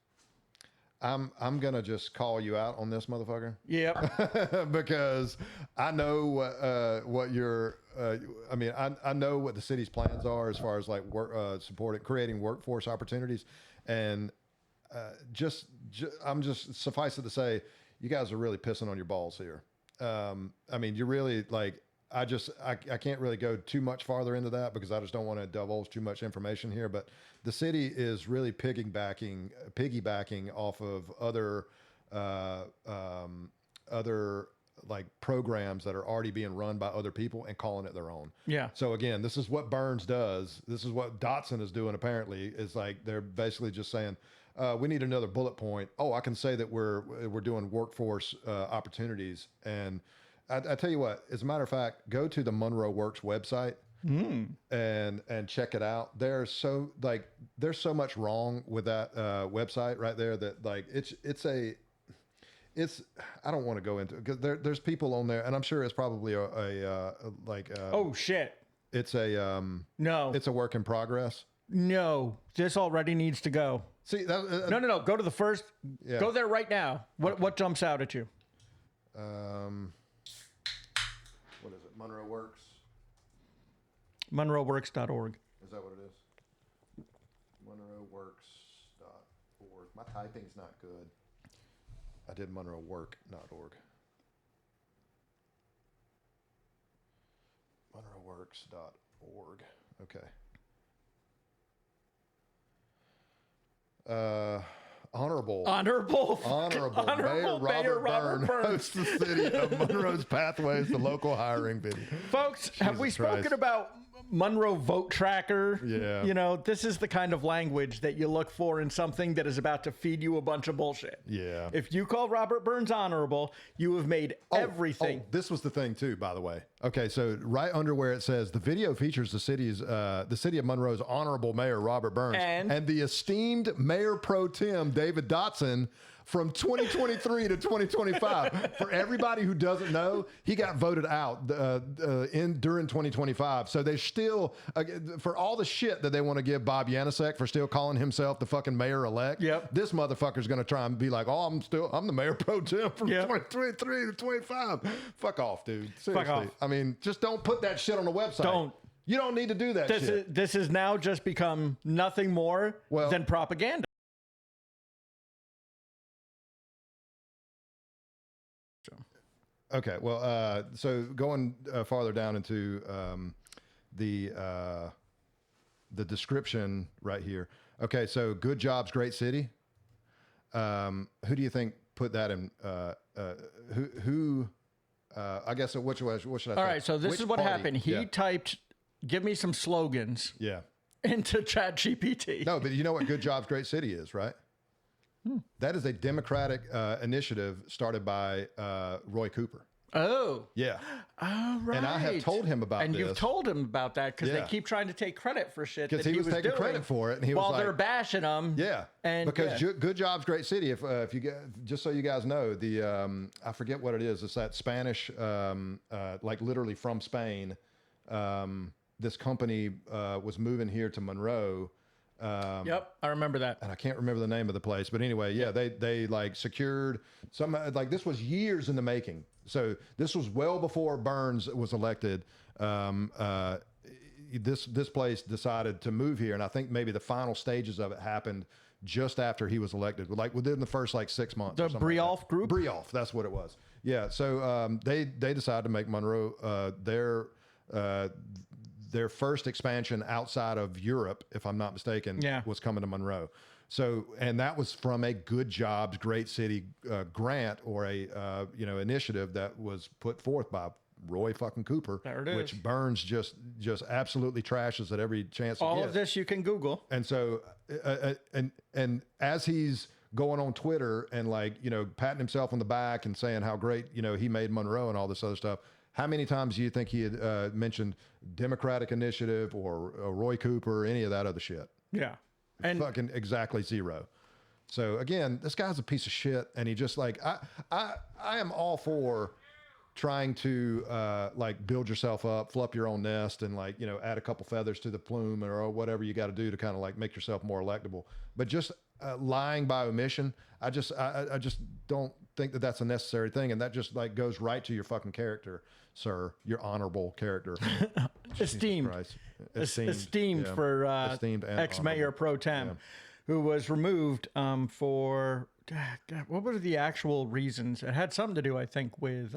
I'm gonna just call you out on this, motherfucker. Yeah. Because I know what your. I know what the city's plans are as far as creating workforce opportunities, and I'm just suffice it to say, you guys are really pissing on your balls here. You really I can't really go too much farther into that because I just don't want to divulge too much information here. But the city is really piggybacking off of other programs that are already being run by other people and calling it their own. Yeah. So again, this is what Burns does. This is what Dotson is doing. Apparently, is they're basically just saying, we need another bullet point. Oh, I can say that we're doing workforce opportunities. And I tell you what, as a matter of fact, go to the Monroe Works website and check it out. There's so much wrong with that website right there that I don't want to go into it because there's people on there, and I'm sure it's probably oh shit. It's a no. It's a work in progress. No, this already needs to go. See, no. Go to the first. Yeah. Go there right now. What jumps out at you? What is it? Monroe Works. MonroeWorks.org. Is that what it is? MonroeWorks.org. My typing's not good. I did MonroeWork.org. MonroeWorks.org. Okay. Honorable Mayor Robert Byrne hosts the city of Monroe's Pathways to Local Hiring video. Folks, have we spoken about Monroe Vote Tracker? Yeah. This is the kind of language that you look for in something that is about to feed you a bunch of bullshit. Yeah. If you call Robert Burns honorable, you have made everything. Oh, this was the thing too, by the way. Okay, so right under where it says the video features the city of Monroe's honorable mayor Robert Burns and the esteemed Mayor Pro Tem David Dotson from 2023 to 2025. For everybody who doesn't know, he got voted out during 2025. So they still, for all the shit that they want to give Bob Yanasek for still calling himself the fucking mayor-elect, this motherfucker's going to try and be like, oh, I'm the Mayor Pro Tem from 2023 to 25. Fuck off, dude. Seriously. Fuck off. I mean, just don't put that shit on the website. Don't. You don't need to do that shit. This has now just become nothing more than propaganda. Okay, well, so going farther down into the description right here. Okay, so good jobs, great city. Who do you think put that in? Who? I guess what should I say? All right, so this Which is what party? happened. He Yeah. typed, "Give me some slogans," Yeah. into ChatGPT. No, but you know what good jobs, great city is, right? That is a Democratic initiative started by Roy Cooper. Oh. Yeah. All right. And I have told him about and this. you've told him about that because Yeah. they keep trying to take credit for shit Because that he was taking doing credit for it, and he was while like, they're bashing him. Yeah, And because yeah. good jobs, great city. If you get, just so you guys know, the I forget what it is. It's that Spanish, like literally from Spain. This company was moving here to Monroe. Yep, I remember that. And I can't remember the name of the place, but anyway, yeah, they like secured some, like this was years in the making. So this was well before Burns was elected. This place decided to move here, and I think maybe the final stages of it happened just after he was elected, like within the first like 6 months. The or something Briolf like that. group? Briolf, that's what it was. Yeah. So they decided to make Monroe their first expansion outside of Europe, if I'm not mistaken, was coming to Monroe. So, and that was from a good jobs, great city grant or a initiative that was put forth by Roy fucking Cooper, There it is. which Burns just absolutely trashes at every chance he All gets. of this you can Google. And so, and as he's going on Twitter and like, patting himself on the back and saying how great, he made Monroe and all this other stuff, how many times do you think he had mentioned Democratic Initiative or Roy Cooper or any of that other shit? Yeah. And fucking exactly zero. So again, this guy's a piece of shit, and he just like I am all for trying to like build yourself up, fluff your own nest, and like add a couple feathers to the plume or whatever you got to do to kind of like make yourself more electable. But just lying by omission, I just don't think that that's a necessary thing, and that just like goes right to your fucking character, sir, your honorable character. esteemed Yeah. for Esteemed and ex-mayor honorable. pro tem, who was removed for God, what were the actual reasons? It had something to do, I think, with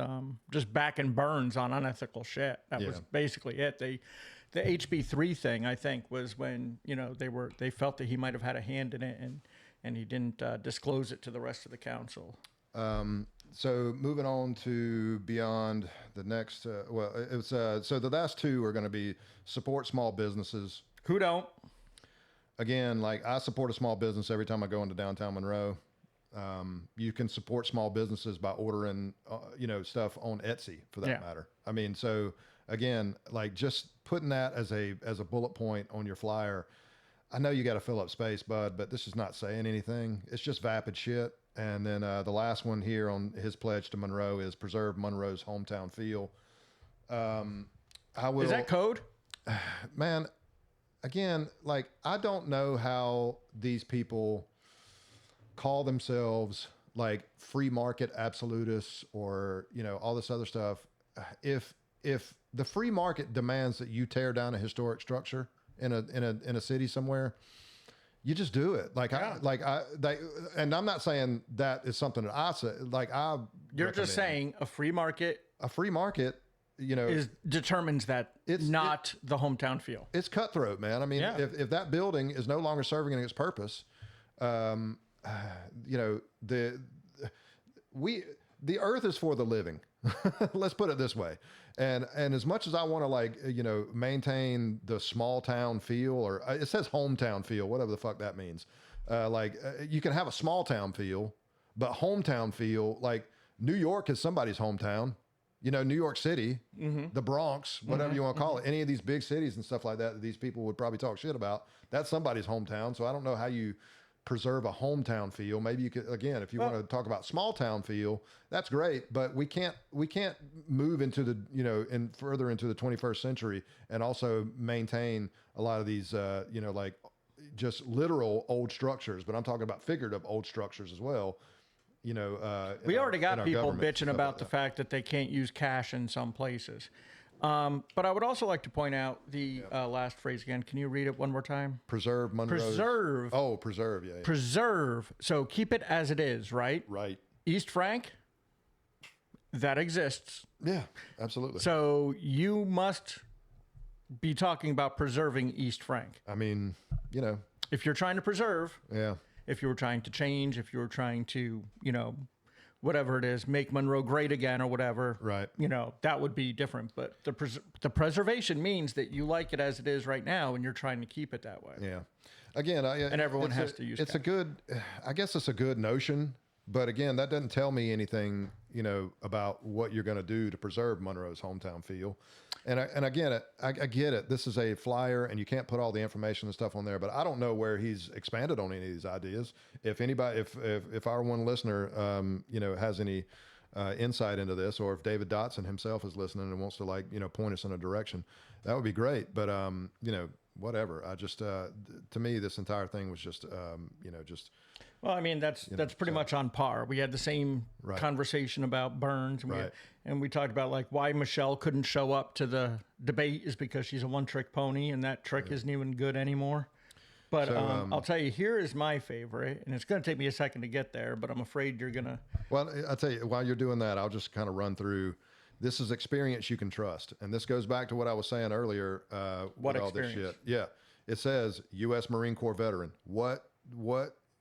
just backing Burns on unethical shit. That was basically it. The HB3 thing, I think, was when they felt that he might have had a hand in it, and he didn't disclose it to the rest of the council. So moving on to beyond the next, it's so the last two are going to be support small businesses. Who don't? Again, like I support a small business every time I go into downtown Monroe. You can support small businesses by ordering, stuff on Etsy for that matter. I mean, so again, like just putting that as a bullet point on your flyer. I know you got to fill up space, bud, but this is not saying anything. It's just vapid shit. And then the last one here on his pledge to Monroe is preserve Monroe's hometown feel. Is that code? Man, again, like I don't know how these people call themselves like free market absolutists or all this other stuff. If the free market demands that you tear down a historic structure in a city somewhere, you just do it. And I'm not saying that is something that I say. Like You're just saying a free market determines that it's not the hometown feel. It's cutthroat, man. I mean, if that building is no longer serving its purpose, the earth is for the living. Let's put it this way. And as much as I want to maintain the small town feel, or it says hometown feel, whatever the fuck that means. You can have a small town feel, but hometown feel, like New York is somebody's hometown. New York City, the Bronx, whatever you want to call it, any of these big cities and stuff like that these people would probably talk shit about, that's somebody's hometown. So I don't know how you preserve a hometown feel. Maybe you could, again, if you want to talk about small town feel, that's great, but we can't move into the, and further into the 21st century and also maintain a lot of these, like just literal old structures, but I'm talking about figurative old structures as well. We already got people bitching about the fact that they can't use cash in some places. But I would also like to point out the last phrase again. Can you read it one more time? Preserve Monroe's. Preserve. Oh, preserve. Yeah. Preserve. So keep it as it is, right? Right. East Frank. that exists. Yeah, absolutely. So you must be talking about preserving East Frank. I mean, you know, If you're trying to preserve, yeah, if you were trying to change, if you were trying to, you know, whatever it is, make Monroe great again or whatever, right. you know, that would be different. But the preservation means that you like it as it is right now and you're trying to keep it that way. Yeah. Again, And everyone has to use it's that. a good, I guess it's a good notion, but again, that doesn't tell me anything, you know, about what you're going to do to preserve Monroe's hometown feel. And I get it. I get it. This is a flyer and you can't put all the information and stuff on there, but I don't know where he's expanded on any of these ideas. If anybody, if our one listener, you know, has any insight into this, or if David Dotson himself is listening and wants to, like, you know, point us in a direction, that would be great. But, you know, whatever. I just, to me, this entire thing was just, you know, just. Well, I mean, that's pretty much on par. We had the same conversation about Burns, and we talked about, like, why Michelle couldn't show up to the debate is because she's a one-trick pony, and that trick isn't even good anymore. But So, I'll tell you, here is my favorite, and it's going to take me a second to get there, but I'm afraid you're going to. Well, I'll tell you, while you're doing that, I'll just kind of run through. This is experience you can trust. And this goes back to what I was saying earlier. What with all this experience? shit. Yeah. It says U.S. Marine Corps veteran. What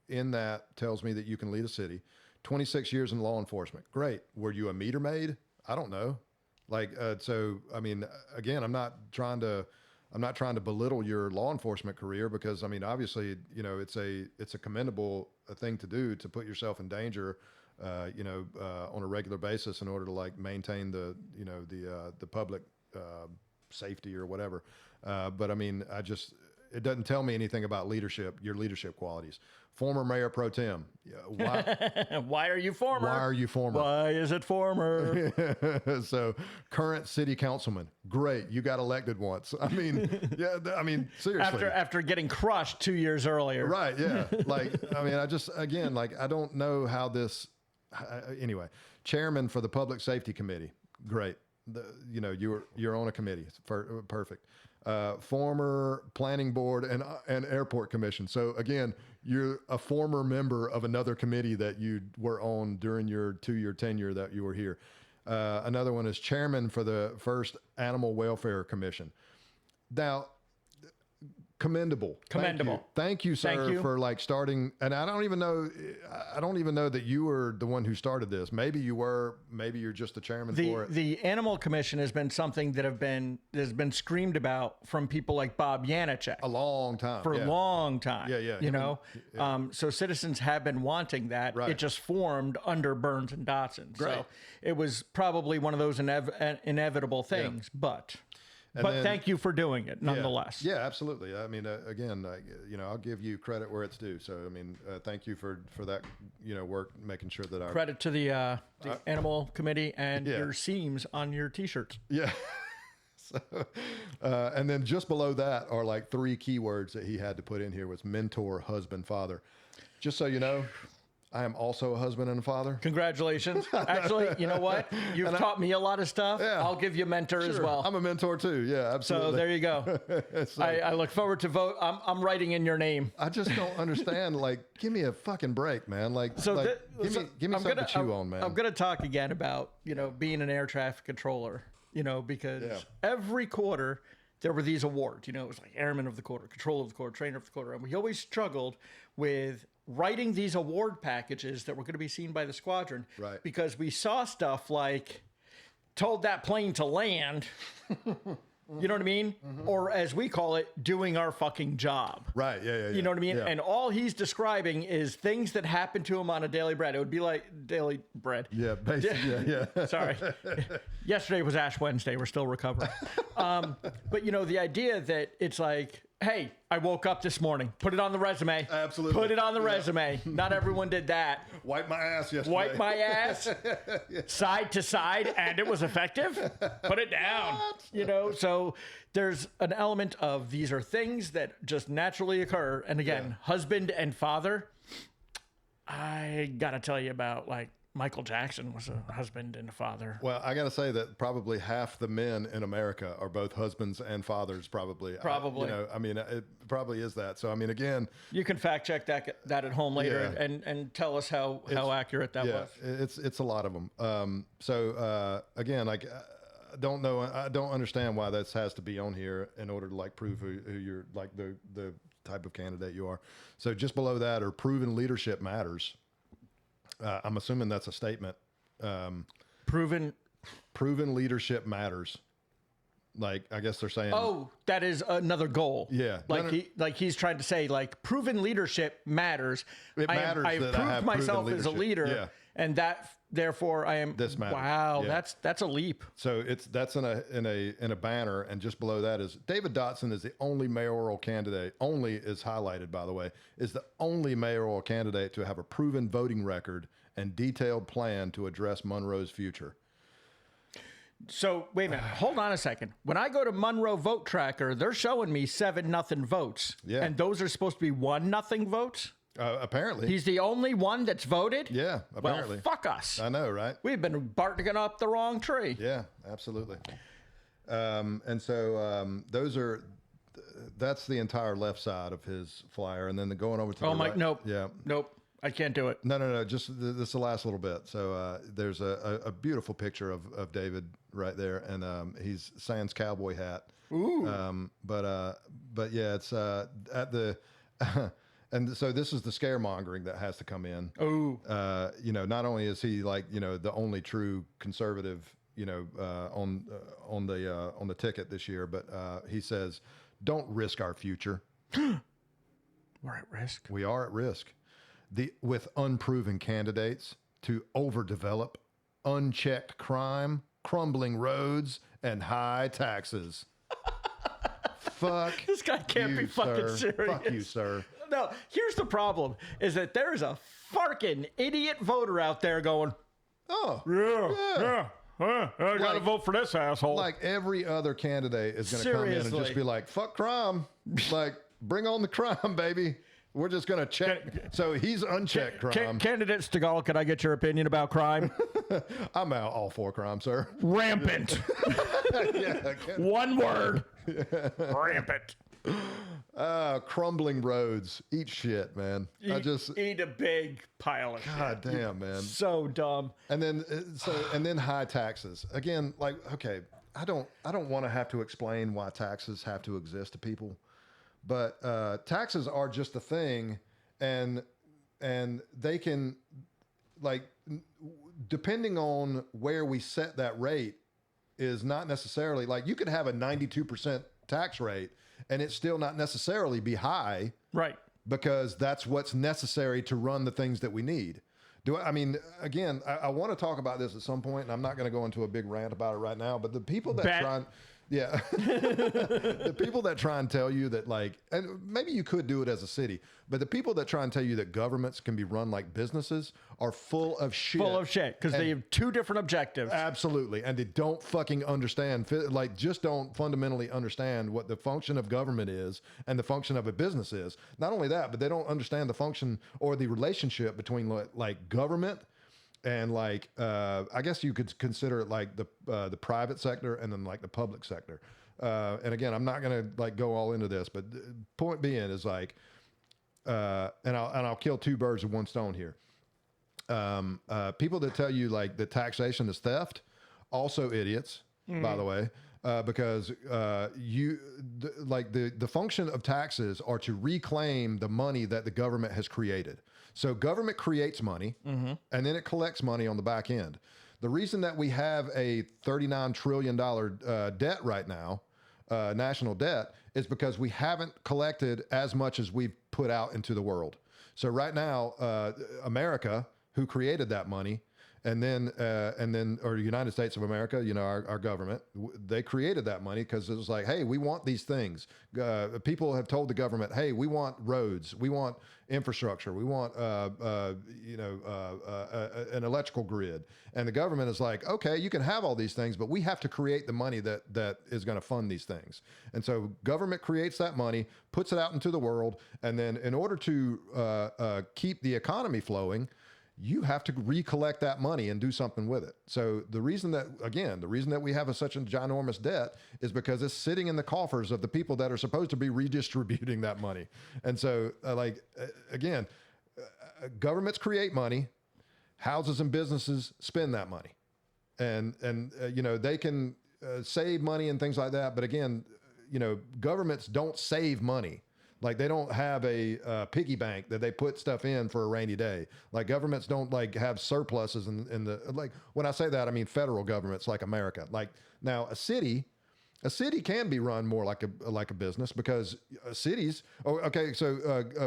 in that tells me that you can lead a city? 26 years in law enforcement. Great. Were you a meter maid? I don't know. Like, so, I mean, again, I'm not trying to belittle your law enforcement career, because, I mean, obviously, you know, it's a commendable thing to do, to put yourself in danger, you know, on a regular basis in order to, like, maintain the, you know, the public safety or whatever. But I mean, it doesn't tell me anything about your leadership qualities. Former Mayor Pro Tem. Why, Why are you former? why are you former? Why is it former? So, current city councilman. Great. You got elected once. I mean, yeah, I mean, seriously. After getting crushed 2 years earlier. Right. Yeah. Like, I mean, I don't know how this, anyway, chairman for the Public Safety Committee. Great. You know, you're on a committee. It's perfect. Former planning board and airport commission. So again, you're a former member of another committee that you were on during your 2-year tenure that you were here. Another one is chairman for the first Animal Welfare Commission. Now, commendable. Thank you, sir, Thank you. for, like, starting. And I don't even know that you were the one who started this. Maybe you were. Maybe you're just the chairman for it. The Animal Commission has been something that has been screamed about from people like Bob Yanachek A long time. for a long time. Yeah. You know, so citizens have been wanting that. Right. It just formed under Burns and Dotson. Great. So it was probably one of those inevitable things, but thank you for doing it nonetheless. Yeah, absolutely. I mean, again, you know, I'll give you credit where it's due. So, I mean, thank you for that, you know, work, making sure that Credit to the Animal Committee and your seams on your T-shirts. Yeah. So, and then just below that are, like, 3 keywords that he had to put in here was mentor, husband, father. Just so you know, I am also a husband and a father. Congratulations. Actually, you know what? You've taught me a lot of stuff. Yeah. I'll give you a mentor as well. I'm a mentor too. Yeah, absolutely. So there you go. I look forward to vote. I'm writing in your name. I just don't understand. Like, give me a fucking break, man. Like, give me something to chew on, man. I'm going to talk again about, you know, being an air traffic controller, you know, because every quarter there were these awards. You know, it was like Airman of the Quarter, Controller of the Quarter, Trainer of the Quarter. And we always struggled with writing these award packages that were going to be seen by the squadron. Right. Because we saw stuff like told that plane to land. You know what I mean? Mm-hmm. Or as we call it, doing our fucking job. Right. Yeah. You know what I mean? Yeah. And all he's describing is things that happen to him on a daily bread. It would be like daily bread. Yeah. Basically. Yeah. Sorry. Yesterday was Ash Wednesday. We're still recovering. But, you know, the idea that it's like, hey, I woke up this morning. Put it on the resume. Absolutely. Put it on the resume. Not everyone did that. Wipe my ass yesterday. Wipe my ass side to side, and it was effective. Put it down. You know, so there's an element of these are things that just naturally occur. And again, husband and father, I got to tell you about, like, Michael Jackson was a husband and a father. Well, I got to say that probably half the men in America are both husbands and fathers, probably. Probably. It probably is that. So, I mean, again. You can fact check that at home later and tell us how accurate that was. It's a lot of them. Again, like, I don't know. I don't understand why that has to be on here in order to like prove who you're like the type of candidate you are. So just below that are proven leadership matters. I'm assuming that's a statement. Proven leadership matters. Like, I guess they're saying. Oh, that is another goal. Yeah. He's trying to say like proven leadership matters. It matters. I that proved I have myself proven as a leader. Yeah. And that therefore I am. This matters. Wow, Yeah. that's a leap. So that's in a banner, and just below that is David Dotson is the only mayoral candidate. Only is highlighted, by the way, is the only mayoral candidate to have a proven voting record and detailed plan to address Monroe's future. So wait a minute, hold on a second. When I go to Monroe Vote Tracker, they're showing me 7-0 votes. Yeah. And those are supposed to be 1-0 votes. Apparently. He's the only one that's voted? Yeah, apparently. Well, fuck us. I know, right? We've been barking up the wrong tree. Yeah, absolutely. That's the entire left side of his flyer. And then going over to the right. Nope. Yeah. Nope. I can't do it. No. Just this is the last little bit. So there's a beautiful picture of David right there. And he's sans cowboy hat. Ooh. But yeah, it's at the... And so this is the scaremongering that has to come in. Oh, not only is he like, the only true conservative, on the ticket this year, but he says, don't risk our future. we're at risk. We are at risk. With unproven candidates to overdevelop, unchecked crime, crumbling roads, and high taxes. Fuck. This guy can't be fucking sir. serious. Fuck you, sir. No, here's the problem: is that there's a fucking idiot voter out there going, Oh, I gotta vote for this asshole. like every other candidate is going to come in and just Seriously. be like, fuck crime. Like, bring on the crime, baby. We're just going to check. So he's unchecked crime. Candidate Stegall, can I get your opinion about crime? I'm out all for crime, sir. Rampant. One word. Rampant. Crumbling roads. Eat shit, man. Eat a big pile of shit. God damn, man. So dumb. And then high taxes. Again, like, okay, I don't want to have to explain why taxes have to exist to people, but taxes are just a thing, and they can, like, depending on where we set that rate is not necessarily, like, you could have a 92% tax rate and it still not necessarily be high, Right. because that's what's necessary to run the things that we need. Again, I want to talk about this at some point, and I'm not going to go into a big rant about it right now, but the people that the people that try and tell you that, like, and maybe you could do it as a city, but the people that try and tell you that governments can be run like businesses are full of shit. Full of shit, because they have two different objectives. Absolutely. And they don't fucking understand, like, just don't fundamentally understand what the function of government is and the function of a business is. Not only that, but they don't understand the function or the relationship between, like, government and, like, I guess you could consider it like the private sector and then, like, the public sector. And again, I'm not going to, like, go all into this, but the point being is, like, and I'll kill two birds with one stone here. People that tell you, like, that taxation is theft, also idiots, by the way, because the function of taxes are to reclaim the money that the government has created. So government creates money, and then it collects money on the back end. The reason that we have a $39 trillion debt right now, national debt, is because we haven't collected as much as we've put out into the world. So right now, America, who created that money, and then or the United States of America, our government, they created that money because it was like, hey, we want these things. People have told the government, hey, we want roads, we want infrastructure, we want an electrical grid, and the government is like, okay, you can have all these things, but we have to create the money that is going to fund these things. And so government creates that money, puts it out into the world, and then in order to keep the economy flowing, you have to recollect that money and do something with it. So the reason that we have such a ginormous debt is because it's sitting in the coffers of the people that are supposed to be redistributing that money. And so governments create money, houses and businesses spend that money, and they can save money and things like that. But again, governments don't save money. Like they don't have a piggy bank that they put stuff in for a rainy day. Like governments don't like have surpluses in the, like when I say that, I mean federal governments like America. Like now a city can be run more like a business because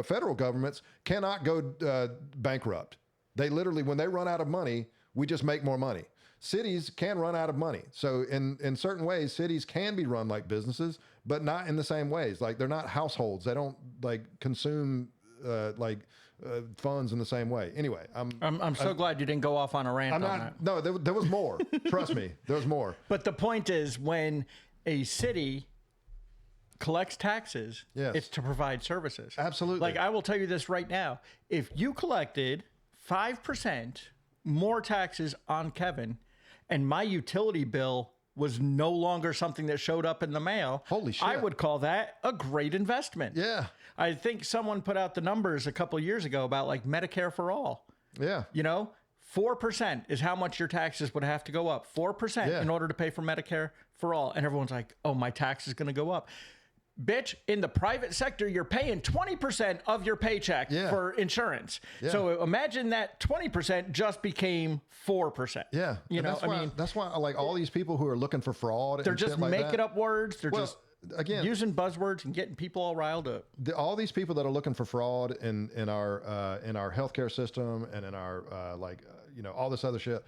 federal governments cannot go bankrupt. They literally, when they run out of money, we just make more money. Cities can run out of money. So in certain ways, cities can be run like businesses, but not in the same ways. Like they're not households. They don't like consume funds in the same way. Anyway, I'm so glad you didn't go off on a rant on that. No, there was more. Trust me, there was more. But the point is, when a city collects taxes, yes, it's to provide services. Absolutely. Like I will tell you this right now. If you collected 5% more taxes on Kevin, and my utility bill was no longer something that showed up in the mail, holy shit, I would call that a great investment. Yeah. I think someone put out the numbers a couple of years ago about like Medicare for all. Yeah. 4% is how much your taxes would have to go up. 4% in order to pay for Medicare for all. And everyone's like, oh, my tax is going to go up. Bitch, in the private sector, you're paying 20% of your paycheck for insurance. Yeah. So imagine that 20% just became 4%. Yeah. That's why like all these people who are looking for fraud, they're just making up words. They're just using buzzwords and getting people all riled up. All these people that are looking for fraud in our healthcare system and in our all this other shit.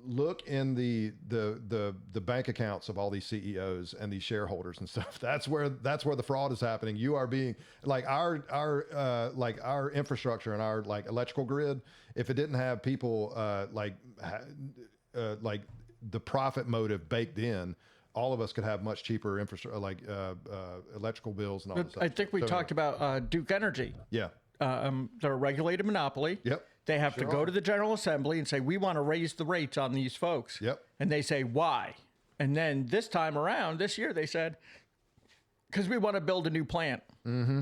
Look in the bank accounts of all these CEOs and these shareholders and stuff. That's where the fraud is happening. You are being like our infrastructure and our like electrical grid. If it didn't have people like the profit motive baked in, all of us could have much cheaper infrastructure, like electrical bills and all that stuff. I think we talked about Duke Energy. Yeah, they're a regulated monopoly. Yep. They have to go to the General Assembly and say, we want to raise the rates on these folks. Yep. And they say, why? And then this time around, this year, they said, because we want to build a new plant. Mm-hmm.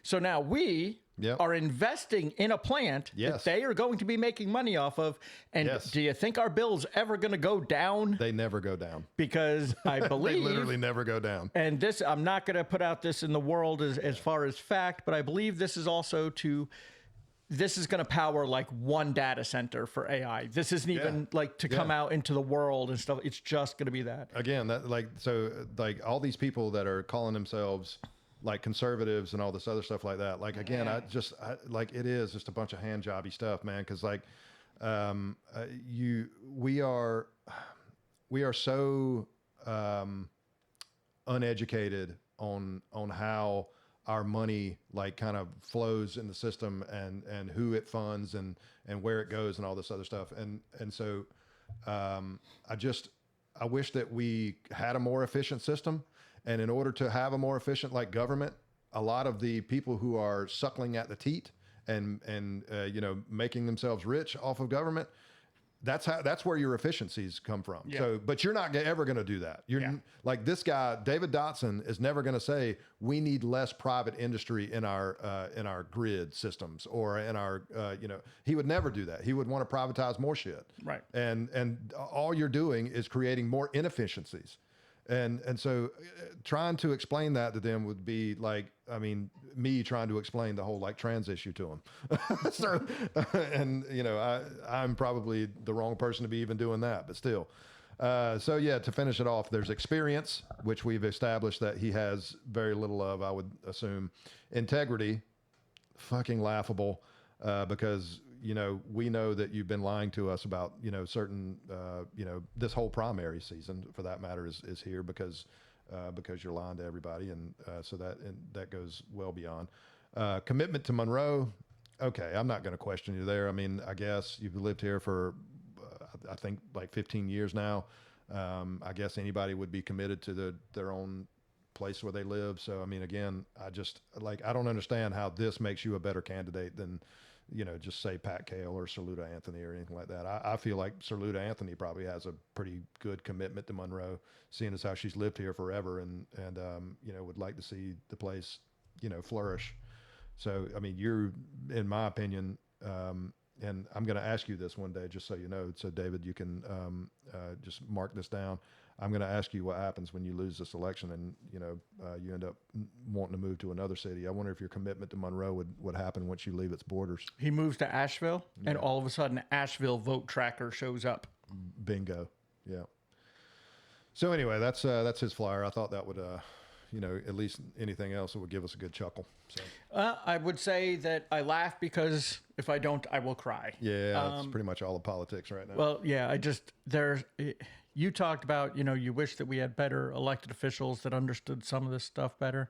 So now we are investing in a plant that they are going to be making money off of. And do you think our bill's ever going to go down? They never go down. Because I believe... They literally never go down. And this, I'm not going to put out this in the world as far as fact, but I believe this is also this is going to power like one data center for AI. This isn't even like to come out into the world and stuff. It's just going to be that. Again, all these people that are calling themselves like conservatives and all this other stuff like that. Like, again, it is just a bunch of hand jobby stuff, man. Cause like, we are so, uneducated on how our money like kind of flows in the system and who it funds and where it goes and all this other stuff. And so I wish that we had a more efficient system. And in order to have a more efficient like government, a lot of the people who are suckling at the teat and making themselves rich off of government, that's where your efficiencies come from. Yeah. So, but you're not ever going to do that. Like this guy, David Dotson, is never going to say we need less private industry in our grid systems or in our, he would never do that. He would want to privatize more shit. Right. And all you're doing is creating more inefficiencies. And so trying to explain that to them would be like, I mean, me trying to explain the whole like trans issue to them. So, I'm probably the wrong person to be even doing that, but still. To finish it off, there's experience, which we've established that he has very little of, I would assume. Integrity, fucking laughable, because we know that you've been lying to us about, certain, this whole primary season for that matter is here because you're lying to everybody. And so that goes well beyond. Commitment to Monroe. Okay. I'm not going to question you there. I mean, I guess you've lived here for, I think like 15 years now. I guess anybody would be committed to their own place where they live. So, I mean, again, I don't understand how this makes you a better candidate than just say Pat Cale or Saluda Anthony or anything like that. I feel like Saluda Anthony probably has a pretty good commitment to Monroe, seeing as how she's lived here forever and would like to see the place, flourish. So, I mean, you're, in my opinion, and I'm going to ask you this one day, just so you know. So, David, you can just mark this down. I'm going to ask you what happens when you lose this election and, you end up wanting to move to another city. I wonder if your commitment to Monroe would happen once you leave its borders. He moves to Asheville, and all of a sudden, Asheville vote tracker shows up. Bingo. Yeah. So, anyway, that's his flyer. I thought that would... at least anything else that would give us a good chuckle. So. I would say that I laugh because if I don't, I will cry. Yeah, that's pretty much all the politics right now. Well, yeah, you talked about, you wish that we had better elected officials that understood some of this stuff better.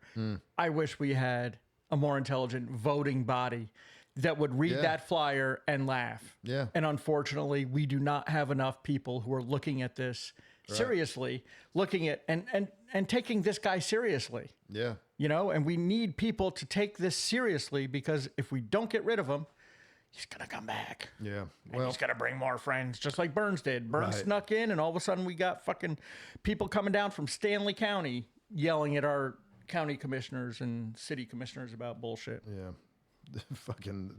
I wish we had a more intelligent voting body that would read that flyer and laugh. Yeah. And unfortunately, we do not have enough people who are looking at this seriously, looking at and taking this guy seriously. Yeah. And we need people to take this seriously, because if we don't get rid of him, he's going to come back. Yeah. And he's going to bring more friends, just like Burns did. Burns snuck in, and all of a sudden we got fucking people coming down from Stanley County yelling at our county commissioners and city commissioners about bullshit. Yeah. Fucking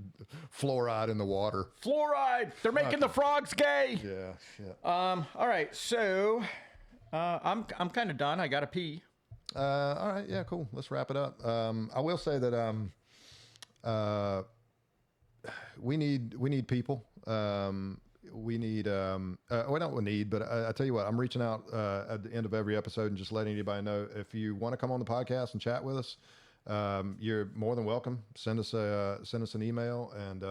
fluoride in the water. Fluoride! They're making the frogs gay! Yeah, shit. All right, so I'm kind of done. I got to pee. All right, yeah, cool. Let's wrap it up. I will say that we need people. We need we don't need, but I tell you what, I'm reaching out at the end of every episode and just letting anybody know, if you want to come on the podcast and chat with us, you're more than welcome. Send us an email, and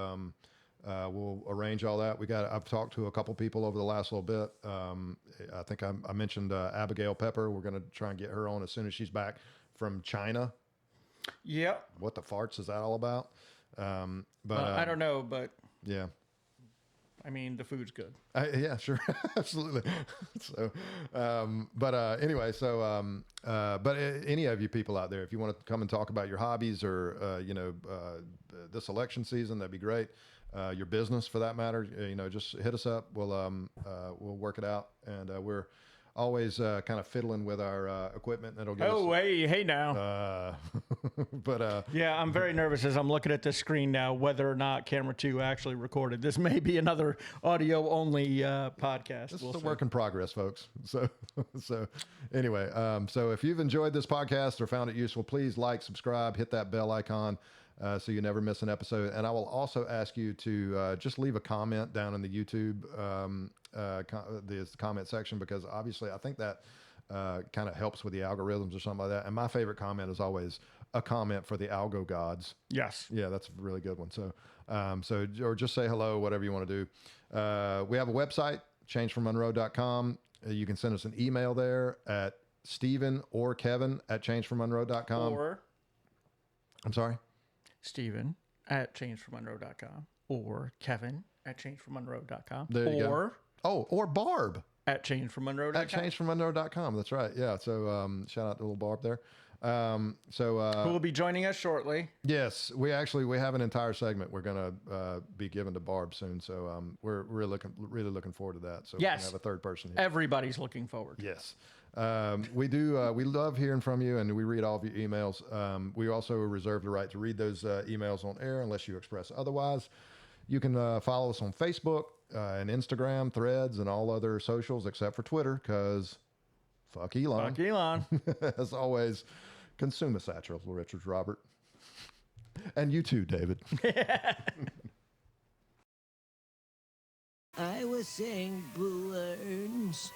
we'll arrange all that. I've talked to a couple people over the last little bit. I think I mentioned Abigail Pepper. We're going to try and get her on as soon as she's back from China. Yep. What the farts is that all about? But I don't know, but yeah. I mean, the food's good. Yeah, sure. Absolutely. So, anyway, but any of you people out there, if you want to come and talk about your hobbies or, this election season, that'd be great. Your business for that matter, just hit us up. We'll work it out. And, we're always kind of fiddling with our equipment. That'll get us. Hey now. Yeah, I'm very nervous as I'm looking at this screen now, whether or not camera 2 actually recorded. This may be another audio only podcast. This is a work in progress, folks. So anyway, so if you've enjoyed this podcast or found it useful, please like, subscribe, hit that bell icon. So you never miss an episode. And I will also ask you to just leave a comment down in the YouTube the comment section, because obviously I think that kind of helps with the algorithms or something like that. And my favorite comment is always a comment for the algo gods. Yes. Yeah, that's a really good one. So, or just say hello, whatever you want to do. We have a website, changefrommonroe.com. You can send us an email there at Stephen or Kevin at changefrommonroe.com. Or I'm sorry? Stephen at changefrommonroe.com, or Kevin at changefrommonroe.com. There you go. Or Barb at changefrommonroe.com. At changefrommonroe.com. That's right. Yeah. So shout out to little Barb there. Who will be joining us shortly. Yes, we have an entire segment we're going to be given to Barb soon. So we're really looking forward to that. So yes, we have a third person here. Everybody's looking forward. Yes. We do. We love hearing from you, and we read all of your emails. We also reserve the right to read those emails on air unless you express otherwise. You can follow us on Facebook and Instagram, Threads, and all other socials except for Twitter, because fuck Elon. Fuck Elon. As always, consume a satchel, Richard Robert. And you too, David. I was saying, Burns.